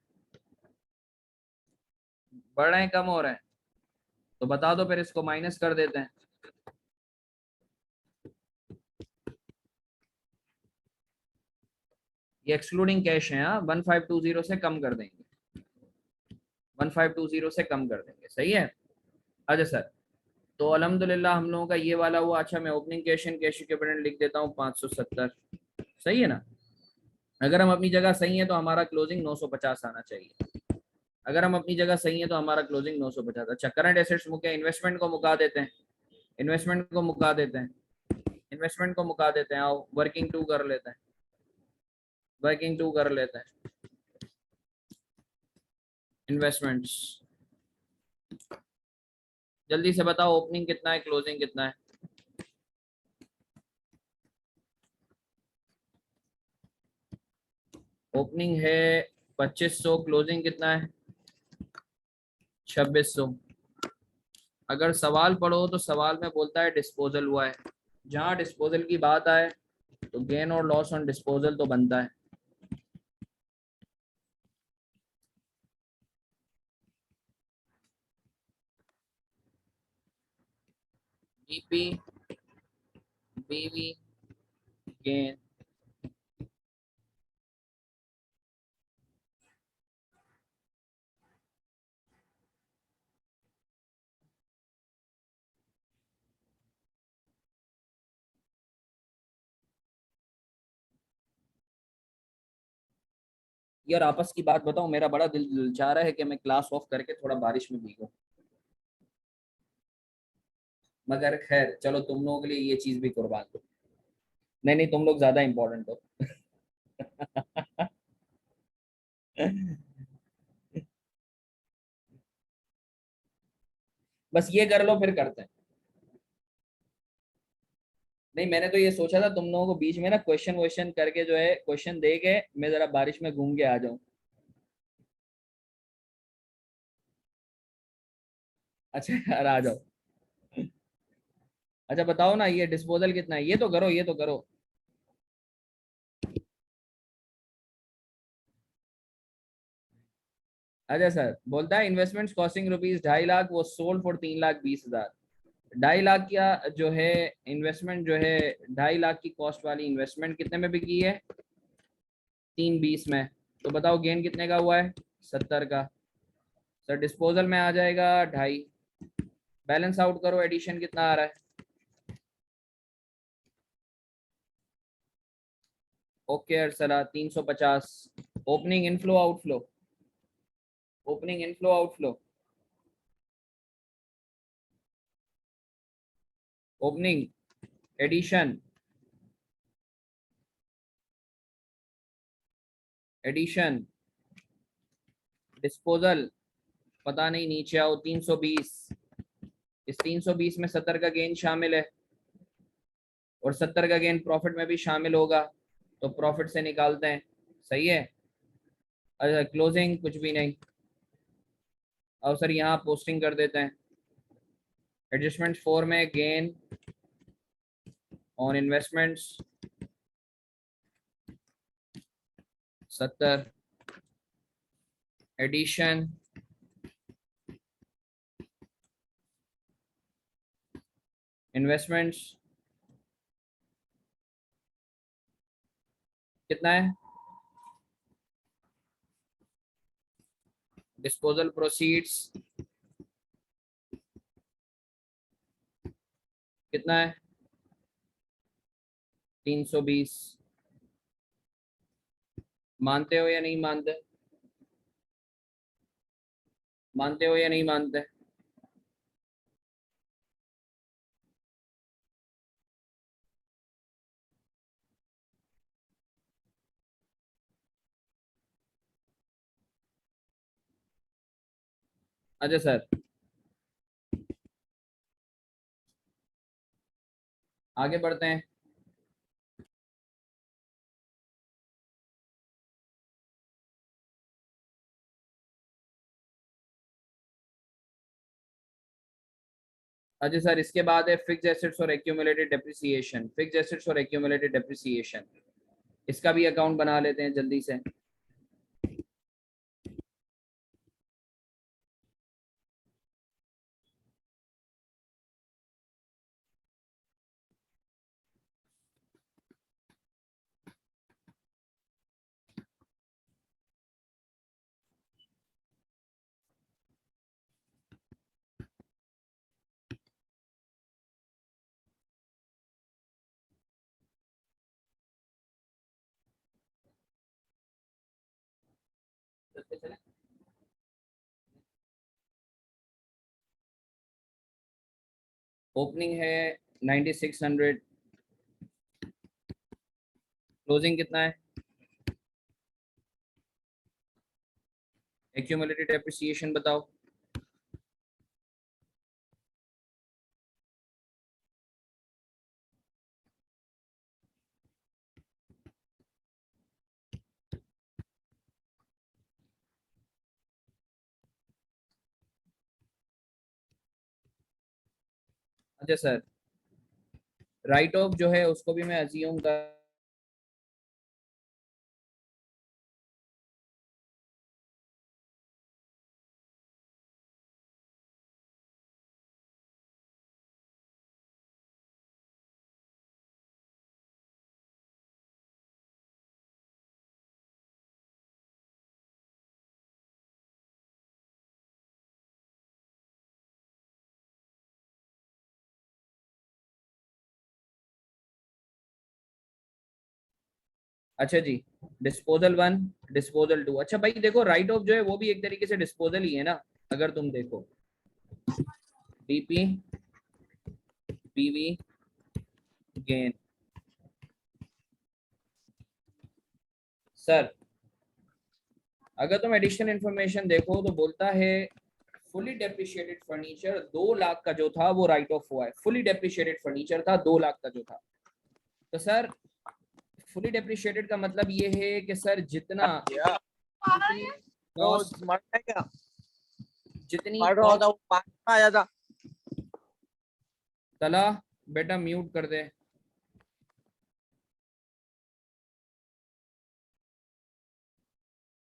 S2: बढ़ रहे हैं कम हो रहे हैं? तो बता दो, फिर इसको माइनस कर देते हैं। ये एक्सक्लूडिंग कैश है, हाँ, 1520 से कम कर देंगे, 1520 से कम कर देंगे, सही है। अच्छा सर, तो अल्हम्दुलिल्लाह हम लोगों का ये वाला हुआ। अच्छा, मैं opening cash and cash equivalent लिख देता हूँ 570, सही है ना? अगर हम अपनी जगह सही है तो हमारा क्लोजिंग 950 आना चाहिए। अगर हम अपनी जगह सही है तो हमारा क्लोजिंग 950। अच्छा, करंट एसेट्स मुके, इन्वेस्टमेंट को मुका देते हैं, इन्वेस्टमेंट को मुका देते हैं, इन्वेस्टमेंट को मुका देते हैं। आओ वर्किंग टू कर लेते हैं, वर्किंग टू कर लेते हैं। इन्वेस्टमेंट्स, जल्दी से बताओ ओपनिंग कितना है, क्लोजिंग कितना है? ओपनिंग है 2500, क्लोजिंग कितना है? 2600। अगर सवाल पढ़ो तो सवाल में बोलता है डिस्पोजल हुआ है। जहां डिस्पोजल की बात आए तो गेन और लॉस ऑन डिस्पोजल तो बनता है। जीपी, बीवी, गेन, यार आपस की बात बताओ, मेरा बड़ा दिल चाह रहा है कि मैं क्लास ऑफ करके थोड़ा बारिश में भीगूं, मगर खैर चलो, तुम लोगों के लिए ये चीज भी कुर्बान दो। नहीं नहीं, तुम लोग ज्यादा इंपॉर्टेंट हो। बस ये कर लो, फिर करते हैं। नहीं, मैंने तो ये सोचा था तुम लोगों को बीच में ना क्वेश्चन वोश्चन करके जो है, क्वेश्चन दे के मैं जरा बारिश में घूम के आ जाऊं। अच्छा यार, आ जाओ। अच्छा बताओ ना, ये डिस्पोजल कितना है, ये तो करो, ये तो करो। अच्छा सर, बोलता है इन्वेस्टमेंट कॉस्टिंग रुपीज 2.5 लाख, वो सोल्ड फॉर 3,20,000। 2.5 लाख क्या जो है इन्वेस्टमेंट जो है, 2.5 लाख की कॉस्ट वाली इन्वेस्टमेंट कितने में बिकी है? 320 में। तो बताओ गेन कितने का हुआ है? 70 का। सर डिस्पोजल में आ जाएगा 2.5। बैलेंस आउट करो, एडिशन कितना आ रहा है? Okay Arsala, 350। Opening inflow outflow, opening inflow outflow, opening, addition, addition, disposal, पता नहीं, नीचे आओ। 320, इस 320 में 70 का गेन शामिल है, और 70 का गेन प्रॉफिट में भी शामिल होगा, तो प्रॉफिट से निकालते हैं, सही है। अच्छा क्लोजिंग कुछ भी नहीं। अब सर यहाँ पोस्टिंग कर देते हैं। एडजस्टमेंट 4 में gain on investments 70, addition
S1: investments कितना है, डिस्पोजल प्रोसीड्स कितना है, 320। मानते हो या नहीं मानते, मानते हो या नहीं मानते? अच्छा सर, आगे बढ़ते हैं। अच्छा सर, इसके बाद है फिक्स्ड एसेट्स और एक्यूमुलेटेड डेप्रिसिएशन। फिक्स्ड एसेट्स और एक्यूमुलेटेड डेप्रिसिएशन, इसका भी अकाउंट बना लेते हैं जल्दी से। ओपनिंग है 9600, क्लोजिंग कितना है, एक्यूमुलेटेड डेप्रिसिएशन बताओ। अच्छा सर, राइट ऑफ जो है उसको भी मैं अज्यूम कर, अच्छा जी, डिस्पोजल 1, डिस्पोजल 2। अच्छा भाई देखो, राइट ऑफ जो है वो भी एक तरीके से डिस्पोजल ही है ना, अगर तुम देखो, डीपी, पीवी, गेन। सर अगर तुम एडिशनल इंफॉर्मेशन देखो तो बोलता है फुली डेप्रिशिएटेड फर्नीचर 2 लाख का जो था वो राइट ऑफ हुआ है। फुली डेप्रिशिएटेड फर्नीचर था 2 लाख का जो था। तो सर फुली डेप्रिशिएटेड का मतलब ये है कि सर जितना जितनी कॉस्ट, जितनी
S5: आया था।
S1: तला बेटा म्यूट कर दे।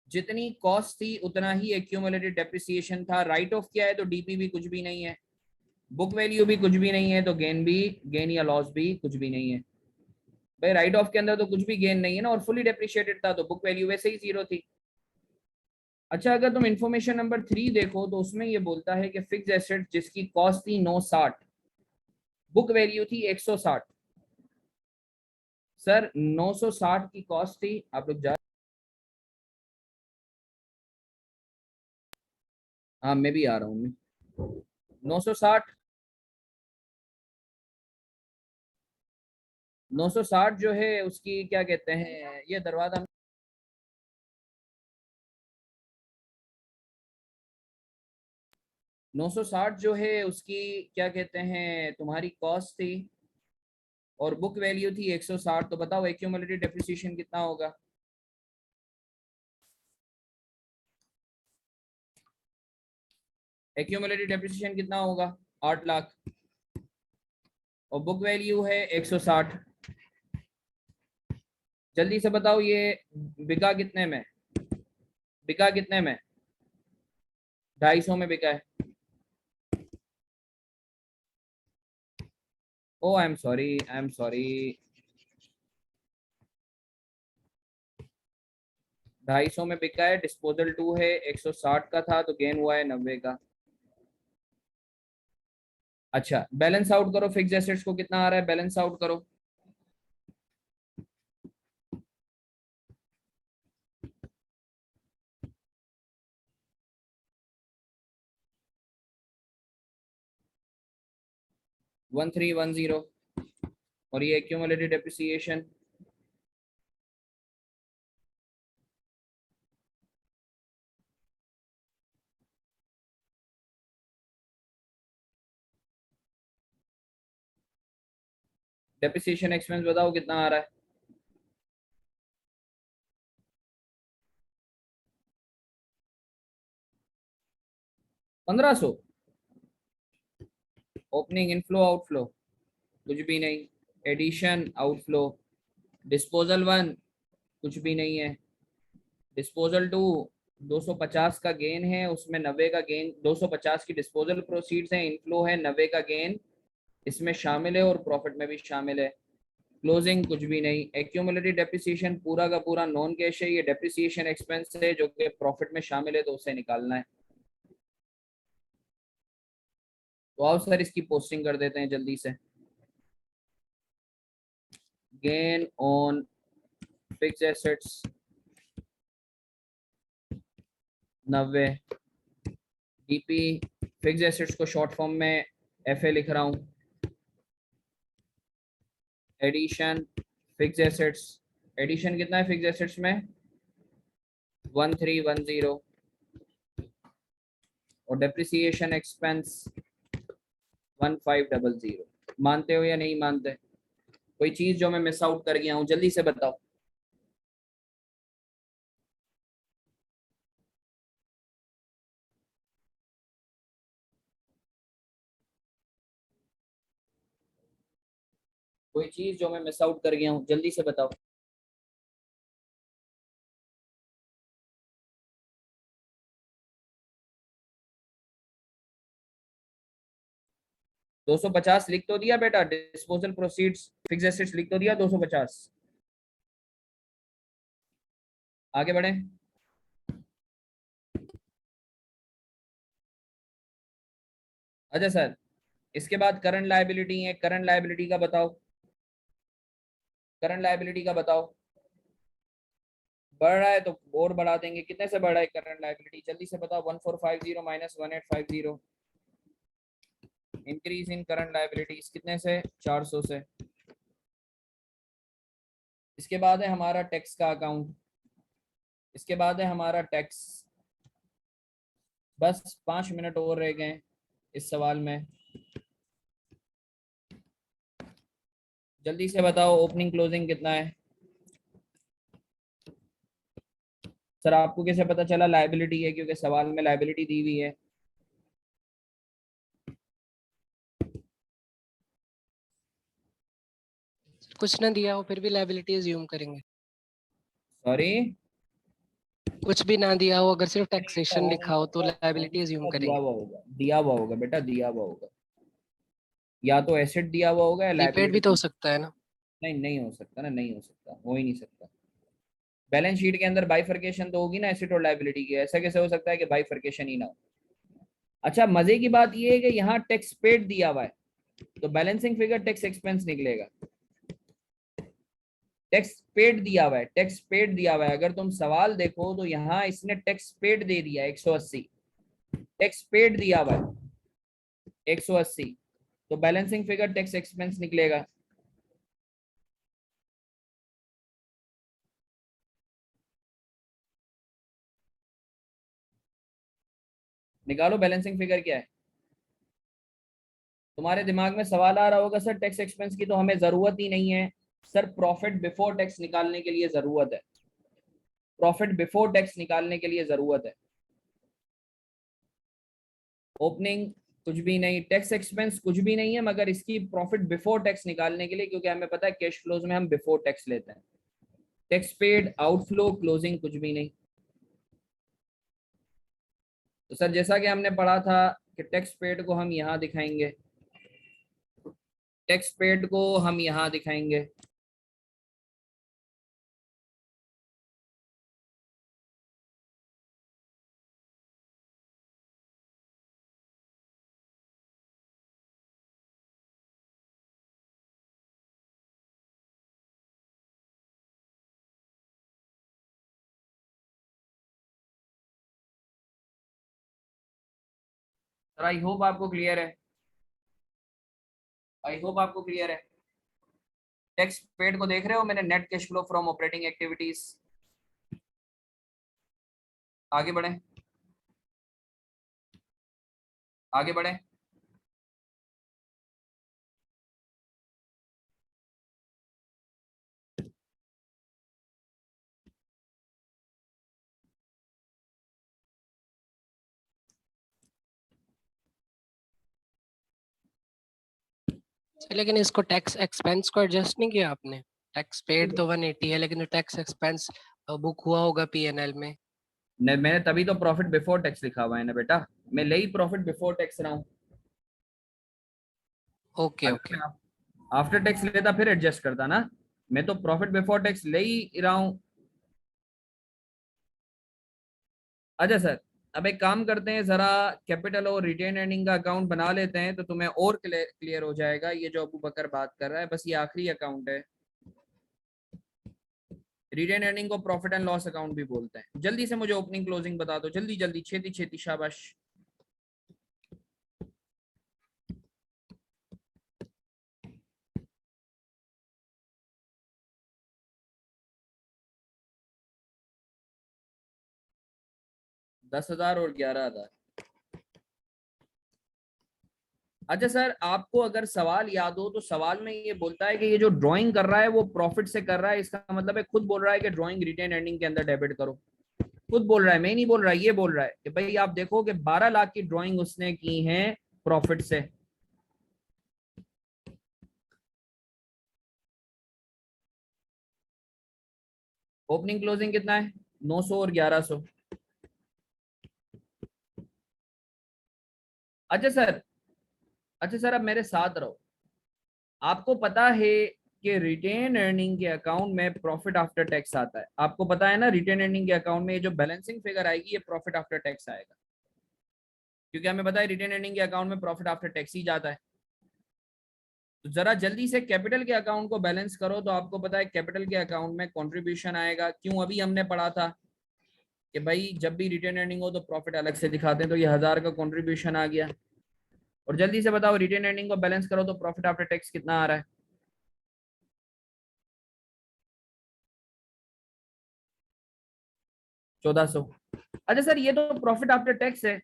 S1: जितनी कॉस्ट थी उतना ही एक्यूमुलेटेड डेप्रिसिएशन था। राइट ऑफ किया है तो डीपी भी कुछ भी नहीं है, बुक वैल्यू भी कुछ भी नहीं है, तो गेन भी, गेन या लॉस भी कुछ भी नहीं है। भाई राइट ऑफ के अंदर तो कुछ भी गेन नहीं है ना, और फुली डेप्रिशिएटेड था तो बुक वैल्यू वैसे ही 0 थी। अच्छा अगर तुम इंफॉर्मेशन नंबर 3 देखो तो उसमें ये बोलता है कि फिक्स्ड एसेट जिसकी कॉस्ट थी 960, बुक वैल्यू थी 160। सर 960 की कॉस्ट थी, आप लोग जा, हाँ मैं भी आ रहा हूँ, 960, 960 जो है उसकी क्या कहते हैं, ये दरवाजा 960 जो है उसकी क्या कहते हैं तुम्हारी कॉस्ट थी, और बुक वैल्यू थी 160। तो बताओ एक्यूमुलेटेड डेप्रिसिएशन कितना होगा? एक्यूमुलेटेड डेप्रिसिएशन कितना होगा? 8 लाख, और बुक वैल्यू है 160। जल्दी से बताओ ये बिका कितने में, बिका कितने में? 250 में बिका है। Oh I am sorry, I am sorry. 250 में बिका है, डिस्पोजल 2 है, 160 का था तो गेन हुआ है 90 का। अच्छा बैलेंस आउट करो, फिक्स एसेट्स को कितना आ रहा है, बैलेंस आउट करो। वन 1310। और ये एक्यूमुलेटेड डेप्रिसिएशन डेप्रिसिएशन एक्सपेंस बताओ कितना आ रहा है। 1500। ओपनिंग इनफ्लो आउटफ्लो कुछ भी नहीं, एडिशन आउटफ्लो, डिस्पोजल 1 कुछ भी नहीं है, डिस्पोजल 2 250 का गेन है, उसमें 90 का गेन, 250 की डिस्पोजल प्रोसीड्स है, इनफ्लो है 90 का गेन इसमें शामिल है और प्रॉफिट में भी शामिल है। क्लोजिंग कुछ भी नहीं, एक्यूमुलेटेड डेप्रिसिएशन पूरा का पूरा नॉन कैश है, ये डेप्रिसिएशन एक्सपेंस है जो कि प्रॉफिट में शामिल है तो उसे निकालना है। तो आओ सर इसकी पोस्टिंग कर देते हैं जल्दी से। Gain on fix assets 90, DP fix assets को शॉर्ट फॉर्म में एफए लिख रहा हूँ, एडिशन फिक्स एसेट्स, एडिशन कितना है फिक्स एसेट्स में 1310, और डेप्रिसिएशन एक्सपेंस 1500। मानते हो या नहीं मानते? कोई चीज जो मैं मिस आउट कर गया हूँ जल्दी से बताओ। कोई चीज जो मैं मिस आउट कर गया हूँ जल्दी से बताओ। 250 लिख तो दिया बेटा, डिस्पोजल प्रोसीड्स फिक्स एसेट्स लिख तो दिया 250। आगे बढ़े। अच्छा सर इसके बाद करंट लायबिलिटी है, करंट लायबिलिटी का बताओ, करंट लायबिलिटी का बताओ। बढ़ रहा है तो और बढ़ा देंगे, कितने से बढ़ रहा है करंट लायबिलिटी जल्दी से बताओ। 1450 minus 1850। Increase in current liabilities कितने से, 400 से। इसके बाद है हमारा टैक्स का अकाउंट, इसके बाद है हमारा टैक्स। बस 5 मिनट और रह गए इस सवाल में, जल्दी से बताओ ओपनिंग क्लोजिंग कितना है। सर आपको कैसे पता चला लायबिलिटी है, क्योंकि सवाल में लायबिलिटी दी हुई है।
S4: कुछ ना दिया हो फिर भी लायबिलिटी अज्यूम करेंगे।
S1: सॉरी,
S4: कुछ भी ना दिया हो, अगर सिर्फ टैक्सेशन लिखा हो तो लायबिलिटी अज्यूम
S1: दिया
S4: करेंगे।
S1: हुआ होगा, दिया हुआ होगा बेटा, दिया हुआ होगा, या तो एसेट दिया हुआ होगा या
S4: प्रीपेड भी तो
S1: लायबिलिटी।
S4: हो सकता है ना।
S1: नहीं नहीं हो सकता ना, नहीं हो सकता, हो ही नहीं सकता। बैलेंस शीट के अंदर बाइफर्केशन तो होगी ना एसेट और लायबिलिटी की, ऐसा कैसे हो सकता है कि बाइफर्केशन ही ना हो। अच्छा मजे की बात ये है कि यहाँ टैक्स पेड दिया हुआ है तो बैलेंसिंग फिगर टैक्स एक्सपेंस निकलेगा। टैक्स पेड दिया हुआ है, टैक्स पेड दिया हुआ है, अगर तुम सवाल देखो तो यहाँ इसने टैक्स पेड दे दिया 180, टैक्स पेड दिया हुआ है 180, तो बैलेंसिंग फिगर टैक्स एक्सपेंस निकलेगा। निकालो बैलेंसिंग फिगर क्या है। तुम्हारे दिमाग में सवाल आ रहा होगा सर टैक्स एक्सपेंस की तो हमें जरूरत ही नहीं है। सर प्रॉफिट बिफोर टैक्स निकालने के लिए जरूरत है, प्रॉफिट बिफोर टैक्स निकालने के लिए जरूरत है। ओपनिंग कुछ भी नहीं, टैक्स एक्सपेंस कुछ भी नहीं है, मगर इसकी प्रॉफिट बिफोर टैक्स निकालने के लिए, क्योंकि हमें पता है कैश फ्लोज में हम बिफोर टैक्स लेते हैं। टैक्स पेड आउटफ्लो क्लोजिंग कुछ भी नहीं। तो सर जैसा कि हमने पढ़ा था कि टैक्स पेड को हम यहाँ दिखाएंगे,
S2: टैक्स पेड को हम यहाँ दिखाएंगे। सर आई होप आपको क्लियर है, आई होप आपको क्लियर है। टैक्स पेड को देख रहे हो, मैंने net cash flow from operating activities. आगे बढ़े, आगे बढ़े।
S4: लेकिन इसको टैक्स एक्सपेंस को एडजस्ट नहीं किया आपने? टैक्स पेड तो 180 है, लेकिन जो टैक्स एक्सपेंस बुक हुआ होगा पीएनएल में।
S2: नहीं, मैंने तभी तो प्रॉफिट बिफोर टैक्स लिखा हुआ है ना बेटा, मैं ले ही प्रॉफिट बिफोर टैक्स रहा हूँ।
S4: ओके
S2: अगर
S4: ओके।
S2: मैं आफ्टर टैक्स लेता फिर एडजस्ट करता ना, मैं तो प्रॉफिट बिफोर टैक्स ले ही रहा हूँ। अच्छा सर, अब एक काम करते हैं, जरा कैपिटल और रिटेन अर्निंग का अकाउंट बना लेते हैं तो तुम्हें और क्लियर हो जाएगा। ये जो अबू बकर बात कर रहा है, बस ये आखिरी अकाउंट है। रिटेन अर्निंग को प्रॉफिट एंड लॉस अकाउंट भी बोलते हैं। जल्दी से मुझे ओपनिंग क्लोजिंग बता दो, जल्दी जल्दी, छेती छेती, शाबाश। दस हजार और 11,000। अच्छा सर, आपको अगर सवाल याद हो तो सवाल में ये बोलता है कि ये जो ड्राइंग कर रहा है वो प्रॉफिट से कर रहा है, इसका मतलब है खुद बोल रहा है कि ड्राइंग रिटेन अर्निंग के अंदर डेबिट करो। खुद बोल रहा है, मैं नहीं बोल रहा, ये बोल रहा है कि भाई आप देखो कि 12 लाख की ड्राइंग उसने की है प्रॉफिट से। ओपनिंग क्लोजिंग कितना है? 900 और 1100। अच्छा सर, अच्छा सर, अब मेरे साथ रहो। आपको पता है कि रिटेन अर्निंग के अकाउंट में प्रॉफिट आफ्टर टैक्स आता है? आपको पता है ना, रिटेन अर्निंग के अकाउंट में ये जो बैलेंसिंग फिगर आएगी ये प्रॉफिट आफ्टर टैक्स आएगा, क्योंकि हमें पता है रिटेन अर्निंग के अकाउंट में प्रॉफिट आफ्टर टैक्स ही जाता है। तो जरा जल्दी से कैपिटल के अकाउंट को बैलेंस करो, तो आपको पता है कैपिटल के अकाउंट में कंट्रीब्यूशन आएगा। क्यों? अभी हमने पढ़ा था कि भाई जब भी रिटेन अर्निंग हो तो प्रॉफिट अलग से दिखाते हैं, तो ये 1000 का कंट्रीब्यूशन आ गया। और जल्दी से बताओ, रिटेन अर्निंग को बैलेंस करो तो प्रॉफिट आफ्टर टैक्स कितना आ रहा है? 1400। अच्छा सर, ये तो प्रॉफिट आफ्टर टैक्स है,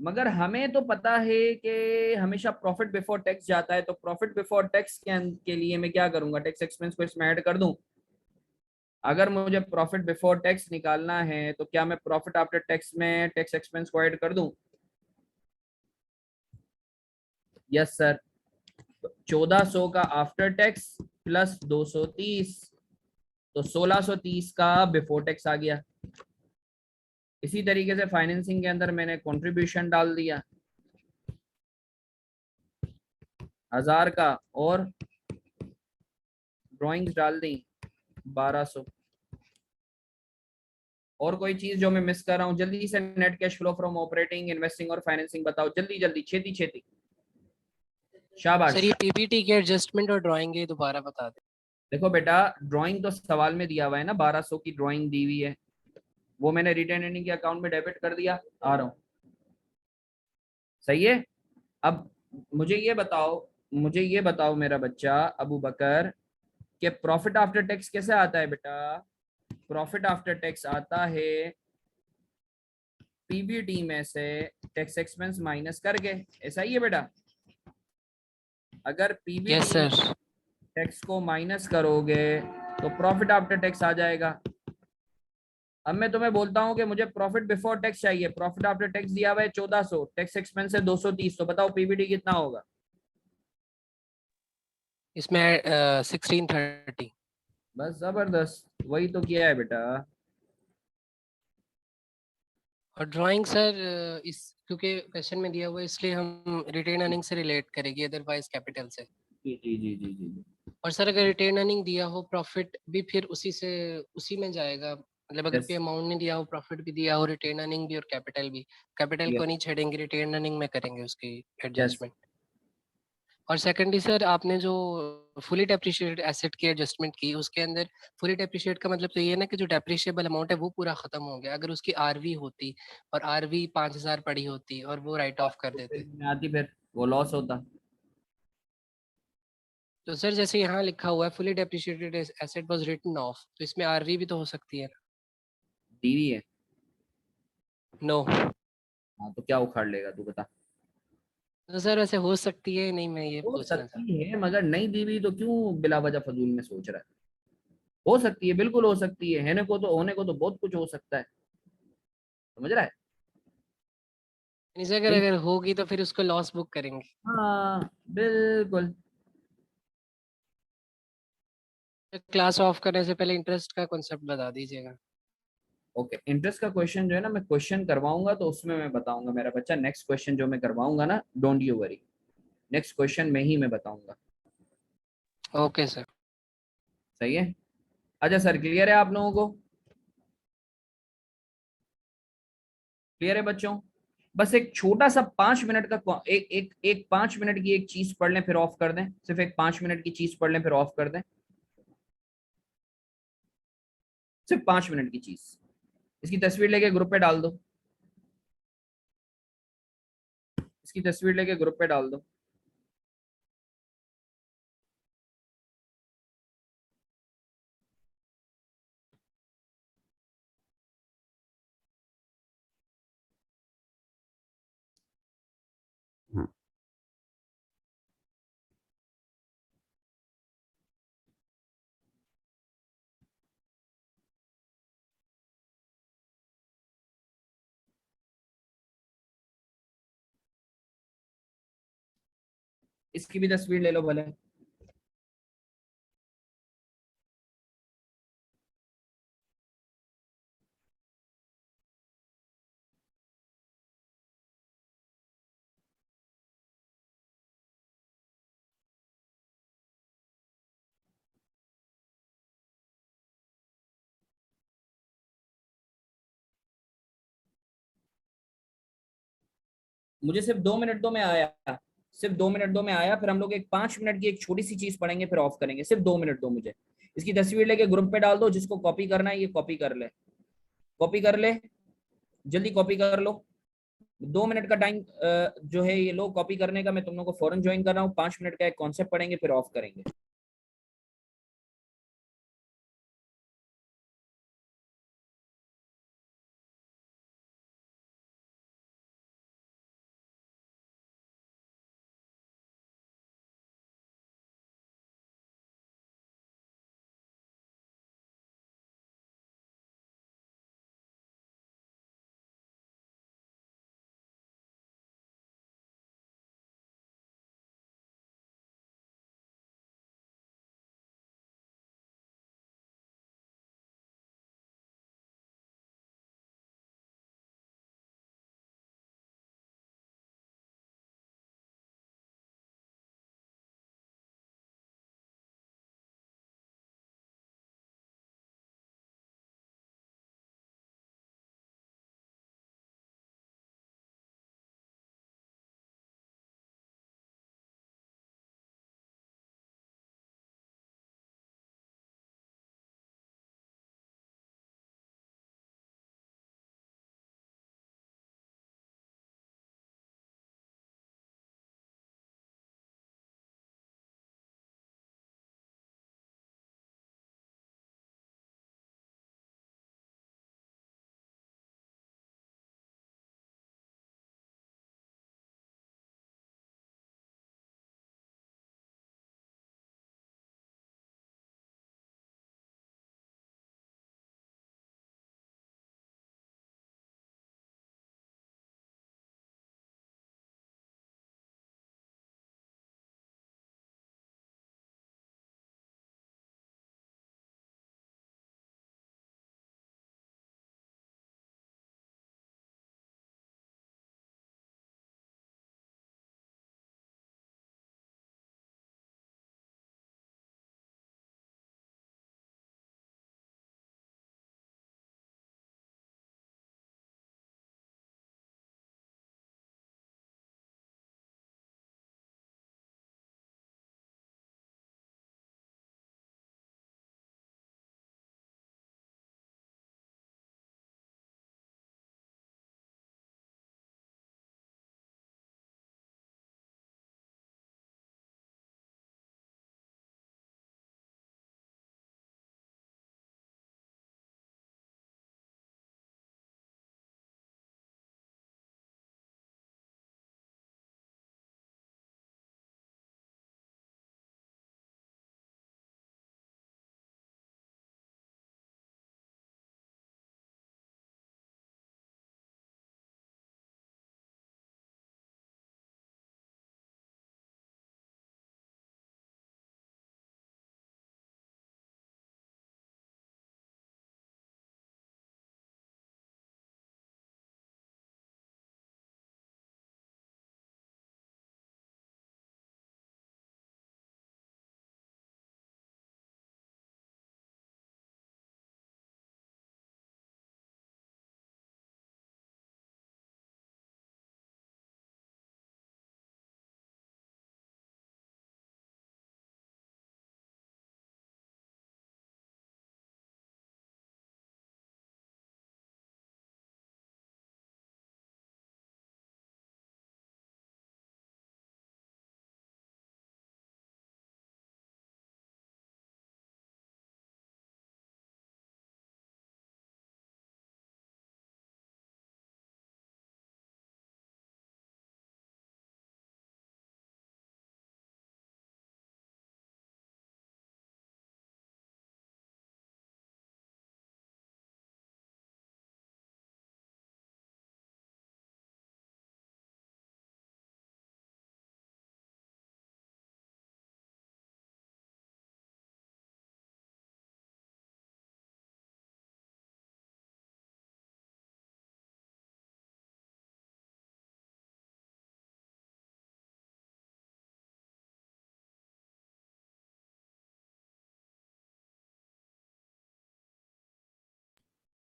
S2: मगर हमें तो पता है कि हमेशा प्रॉफिट बिफोर टैक्स जाता है। तो प्रॉफिट बिफोर टैक्स के लिए मैं क्या करूंगा? टैक्स एक्सपेंस को इसमें ऐड कर दूं। अगर मुझे प्रॉफिट बिफोर टैक्स निकालना है तो क्या मैं प्रॉफिट आफ्टर टैक्स में टैक्स एक्सपेंस को ऐड कर दूं? Yes sir. 1400 का आफ्टर टैक्स प्लस 230, तो 1630 का बिफोर टैक्स आ गया। इसी तरीके से फाइनेंसिंग के अंदर मैंने कंट्रीब्यूशन डाल दिया 1000 का, और ड्राइंग्स डाल दी 1200। और कोई चीज जो मैं मिस कर रहा हूँ? जल्दी से net cash flow from operating, investing और फाइनेंसिंग बताओ, जल्दी जल्दी, छेती छेती, शाबाश।
S4: सर ये पीपीटी के एडजस्टमेंट और ड्राइंग ये दोबारा बता दें।
S2: देखो बेटा, ड्राइंग तो सवाल में दिया हुआ है ना, 1200 की ड्राइंग दी हुई है, वो मैंने रिटेन अर्निंग के अकाउंट में डेबिट कर दिया। आ रहा हूँ, सही है। अब मुझे ये बताओ, मुझे ये बताओ मेरा बच्चा अबू बकर, कि प्रॉफिट आफ्टर टैक्स कैसे आता है बेटा? प्रॉफिट आफ्टर टैक्स आता है पीबीटी में से टैक्स एक्सपेंस माइनस करके। ऐसा ही है बेटा, अगर
S4: यस
S2: पीबीटी में
S4: सर।
S2: टैक्स को माइनस करोगे तो प्रॉफिट आफ्टर टैक्स आ जाएगा। अब मैं तुम्हें बोलता हूँ कि मुझे प्रॉफिट बिफोर टैक्स चाहिए, प्रॉफिट आफ्टर टैक्स दिया हुआ है 1400, टैक्स एक्सपेंस है 230, तो बताओ पीबीटी कितना होगा?
S4: इसमें 1630।
S2: बस जबरदस्त, वही तो किया है बेटा।
S4: और ड्राइंग सर इस क्योंकि क्वेश्चन में दिया हुआ है इसलिए हम रिटेन अर्निंग से रिलेट करेंगे, अदरवाइज कैपिटल से।
S2: जी जी जी जी जी जी।
S4: और सर अगर रिटेन अर्निंग दिया हो प्रॉफिट भी फिर उसी में जाएगा, मतलब अगर कोई
S2: यस
S4: अमाउंट नहीं दिया हो प्रॉफिट भी दिया हो रिटेन अर्निंग भी और कैपिटल भी, कैपिटल को
S2: यस
S4: नहीं छेड़ेंगे रिटेन अर्निंग में करेंगे उसकी
S2: यस।
S4: एडजस्टमेंट। और सेकेंडली सर आपने जो फुली डेप्रिशिएटेड एसेट की एडजस्टमेंट की उसके अंदर फुली डेप्रिशिएट का मतलब तो ये है ना कि जो डेप्रिशिएबल अमाउंट है वो पूरा खत्म हो गया, अगर उसकी आरवी होती और आरवी 5,000 पड़ी होती और वो राइट ऑफ कर
S2: तो
S4: देते।
S2: फिर में आती, फिर वो लॉस होता।
S4: तो सर जैसे यहाँ लिखा हुआ है fully depreciated asset was written off, तो इसमें आरवी भी तो हो सकती है।
S2: टीवी है।
S4: नो।
S2: हाँ तो क्या उखाड़ लेगा तू बता।
S4: तो सर वैसे हो सकती है नहीं, मैं ये
S2: हो
S4: पूछ रहा था।
S2: सकती है मगर नहीं दी हुई, तो क्यों बिला वजह फजूल में सोच रहा है। हो सकती है, बिल्कुल हो सकती है, होने को तो बहुत कुछ हो सकता है, समझ रहा है।
S4: नहीं सर अगर
S2: लेकिन
S4: अगर होगी तो फिर उसको लॉस बुक करेंगे।
S2: हाँ बिल्कुल।
S4: क्लास ऑफ करने से पहले इंटरेस्ट का कॉन्सेप्ट बता दीजिएगा।
S2: ओके, इंटरेस्ट का क्वेश्चन जो है ना मैं क्वेश्चन करवाऊंगा तो उसमें मैं बताऊंगा मेरा बच्चा, नेक्स्ट क्वेश्चन जो मैं करवाऊंगा ना, don't you worry, next question में ही मैं बताऊंगा।
S4: Okay sir.
S2: सही है। अच्छा सर, क्लियर है आप लोगों को? क्लियर है बच्चों? बस एक छोटा सा 5 मिनट का एक एक एक 5 मिनट की एक चीज पढ़ लें फिर ऑफ कर दें, सिर्फ एक 5 मिनट की चीज पढ़ लें फिर ऑफ कर दें, सिर्फ 5 मिनट की चीज। इसकी तस्वीर लेके ग्रुप पे डाल दो, इसकी तस्वीर लेके ग्रुप पे डाल दो। इसकी भी तस्वीर ले लो भले। मुझे सिर्फ 2 मिनट दो में आया, सिर्फ 2 मिनट दो में आया, फिर हम लोग एक 5 मिनट की एक छोटी सी चीज पढ़ेंगे फिर ऑफ करेंगे, सिर्फ 2 मिनट दो मुझे। इसकी तस्वीर लेके ग्रुप पे डाल दो, जिसको कॉपी करना है ये कॉपी कर ले, कॉपी कर ले, जल्दी कॉपी कर लो। 2 मिनट का टाइम जो है ये लो कॉपी करने का, मैं तुम लोग को फौरन ज्वाइन कर रहा हूँ, 5 मिनट का एक कॉन्सेप्ट पढ़ेंगे फिर ऑफ करेंगे।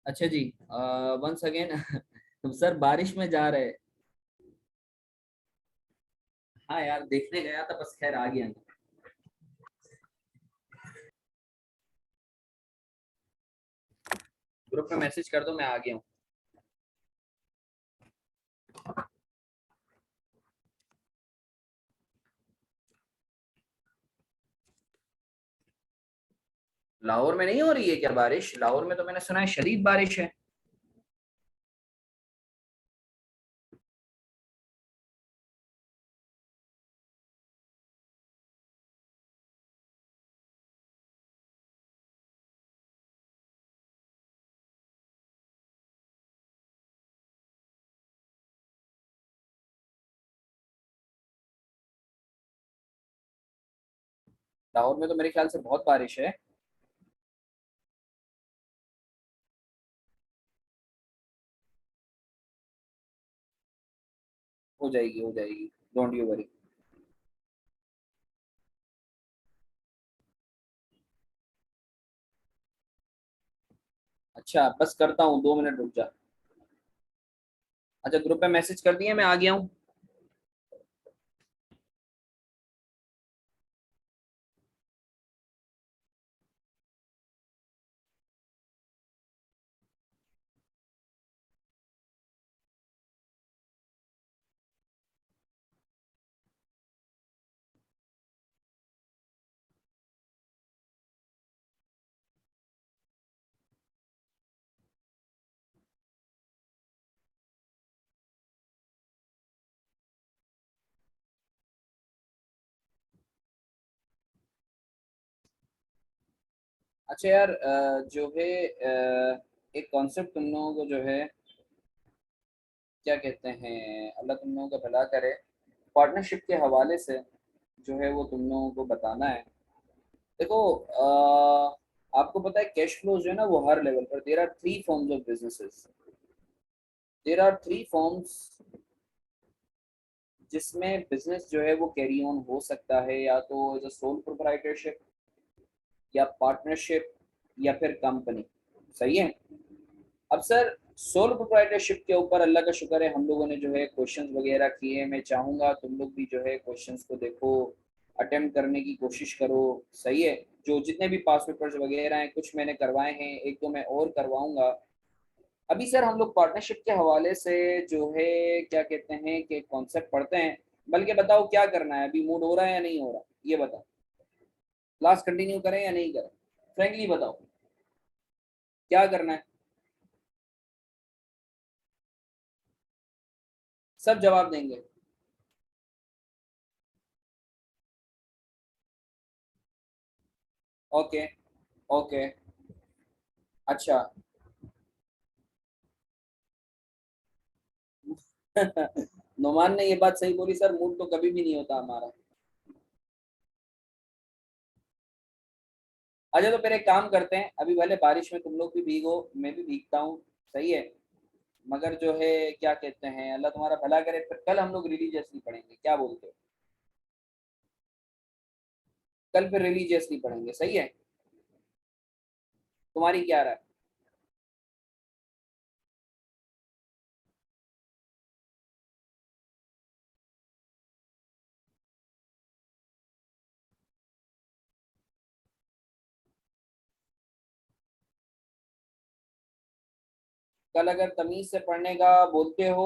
S1: अच्छा जी, वंस अगेन सर बारिश में जा रहे हैं। हाँ यार देखने गया था, बस खैर आ गया। ग्रुप में मैसेज कर दो, मैं आ गया हूँ। लाहौर में नहीं हो रही है क्या बारिश? लाहौर में तो मैंने सुना है शदीद बारिश है। लाहौर में तो मेरे ख्याल से बहुत बारिश है। हो जाएगी, हो जाएगी, डोंट यू वरी। अच्छा बस करता हूँ, 2 मिनट रुक जा। अच्छा ग्रुप पे मैसेज कर दिए, मैं आ गया हूँ। अच्छा यार, जो है एक कॉन्सेप्ट तुम लोगों को जो है क्या कहते हैं, अल्लाह तुम लोगों का भला करे, पार्टनरशिप के हवाले से जो है वो तुम लोगों को बताना है। देखो, आपको पता है कैश फ्लो जो है ना वो हर लेवल पर, there are 3 forms of businesses. There are 3 forms जिसमें बिजनेस जो है वो कैरी ऑन हो सकता है, या तो एज अ सोल प्रोप्राइटरशिप, या पार्टनरशिप, या फिर कंपनी। सही है। अब सर सोल प्रोप्राइटरशिप के ऊपर अल्लाह का शुक्र है हम लोगों ने जो है क्वेश्चंस वगैरह किए। मैं चाहूँगा तुम लोग भी जो है क्वेश्चंस को देखो, अटेम्प्ट करने की कोशिश करो। सही है। जो जितने भी पास पेपर्स वगैरह हैं, कुछ मैंने करवाए हैं, एक दो मैं और करवाऊंगा। अभी सर हम लोग पार्टनरशिप के हवाले से जो है क्या कहते हैं कि कॉन्सेप्ट पढ़ते हैं। बल्कि बताओ क्या करना है, अभी मूड हो रहा है या नहीं हो रहा, ये बताओ। क्लास कंटिन्यू करें या नहीं करें? फ्रेंकली बताओ क्या करना है। सब जवाब देंगे। ओके। ओके। अच्छा नुमान ने ये बात सही बोली सर, मूड तो कभी भी नहीं होता हमारा। अच्छा तो फिर एक काम करते हैं, अभी भले बारिश में तुम लोग भी भीगो, मैं भी भीगता हूँ। सही है। मगर जो है क्या कहते हैं, अल्लाह तुम्हारा भला करे, फिर कल हम लोग रिलीजियसली पढ़ेंगे, क्या बोलते हो? कल फिर रिलीजियसली पढ़ेंगे, सही है। तुम्हारी क्या राय? कल अगर तमीज से पढ़ने का बोलते हो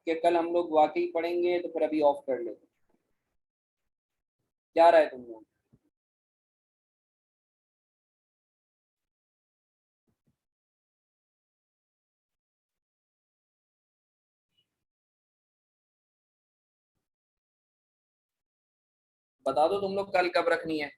S1: कि कल हम लोग वाकई पढ़ेंगे, तो फिर अभी ऑफ कर ले। क्या राय तुम लोग? बता दो तुम लोग कल कब रखनी है।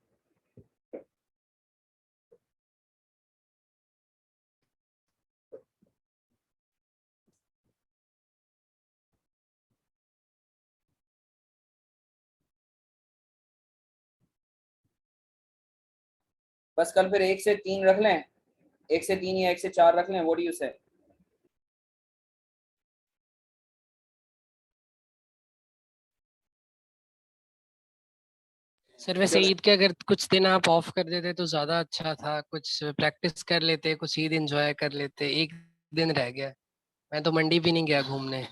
S1: बस कल फिर 1 से 3 रख लें, 1 से 3 या 1 से 4 रख लें, व्हाट डू यू से?
S4: सर वैसे ईद के अगर कुछ दिन आप ऑफ कर देते तो ज्यादा अच्छा था, कुछ प्रैक्टिस कर लेते, कुछ ईद एंजॉय कर लेते। एक दिन रह गया, मैं तो मंडी भी नहीं गया घूमने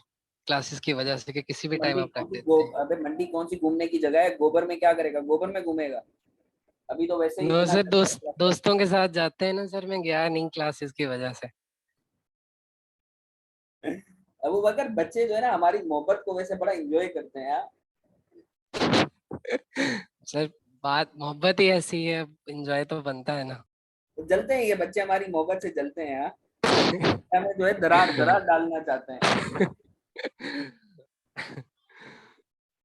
S4: क्लासेस की वजह से कि किसी भी टाइम
S1: मंडी
S4: आप
S1: कौन
S4: रख
S1: सी
S4: देते हैं।
S1: अबे मंडी कौन सी घूमने की जगह है? गोबर में क्या करेगा? गोबर में घूमेगा? अभी तो वैसे ही
S4: नो
S1: इतना
S4: सर,
S1: चल रहा है।
S4: दोस्तों के साथ जाते हैं ना सर, मैं गया नहीं क्लासेस की वजह से।
S1: अबू बकर, बच्चे जो है ना हमारी मोहब्बत को वैसे बड़ा एंजॉय करते हैं यार।
S4: सर बात मोहब्बत ही ऐसी है, एंजॉय तो बनता है ना।
S1: तो जलते हैं ये बच्चे, हमारी मोहब्बत से जलते हैं यार। हमें जो है दरार दरार डालना चाहते हैं।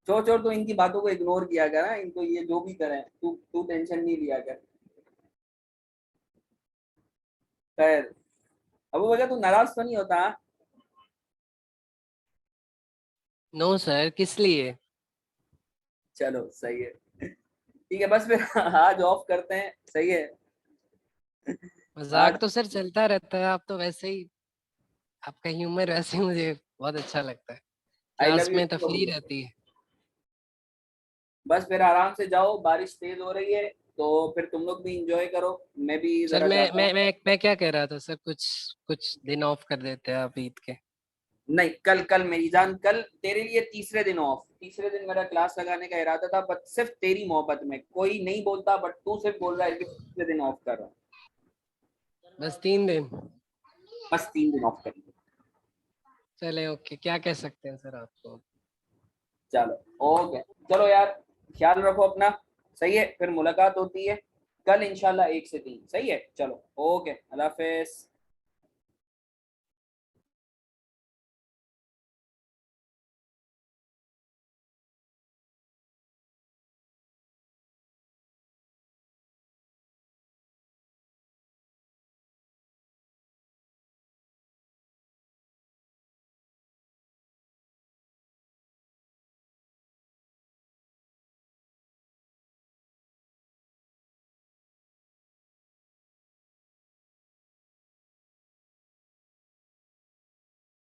S1: छोड़ छोड़, तो इनकी बातों को इग्नोर किया कर, हाँ? इनको ये जो भी करें, तू तू टेंशन नहीं लिया कर। खैर, अबू बकर तू नाराज तो नहीं होता, हाँ?
S4: नो सर, किस लिए?
S1: चलो सही है, ठीक है, बस फिर आज ऑफ करते हैं, सही है।
S4: मजाक
S1: आज
S4: तो सर चलता रहता है, आप तो वैसे ही, आपका ह्यूमर वैसे ही मुझे बहुत अच्छा लगता है।
S1: आई
S4: क्लास
S1: लव यू
S4: में
S1: अबू
S4: तफरीह
S1: बकर।
S4: रहती है।
S1: बस फिर आराम से जाओ, बारिश तेज हो रही है, तो फिर तुम लोग भी इंजॉय करो। मैं भी
S4: सर
S1: जरा जाता हूँ।
S4: मैं क्या कह रहा था सर, कुछ कुछ दिन ऑफ कर देते हैं आप ईद के।
S1: नहीं, कल कल मेरी जान, कल तेरे लिए तीसरे दिन ऑफ। तीसरे दिन मेरा क्लास लगाने का इरादा था, बट सिर्फ तेरी मोहब्बत में कोई नहीं बोलता, बट तू सिर्फ बोल रहा है कि तीसरे दिन ऑफ कर रहा हूँ।
S4: बस 3 दिन?
S1: बस 3 दिन ऑफ करेंगे।
S4: चले ओके, क्या कह सकते हैं सर आपको।
S1: चलो ओके। चलो यार, ख्याल रखो अपना। सही है, फिर मुलाकात होती है कल इंशाल्लाह 1 से 3। सही है, चलो ओके, अल्लाह हाफिज।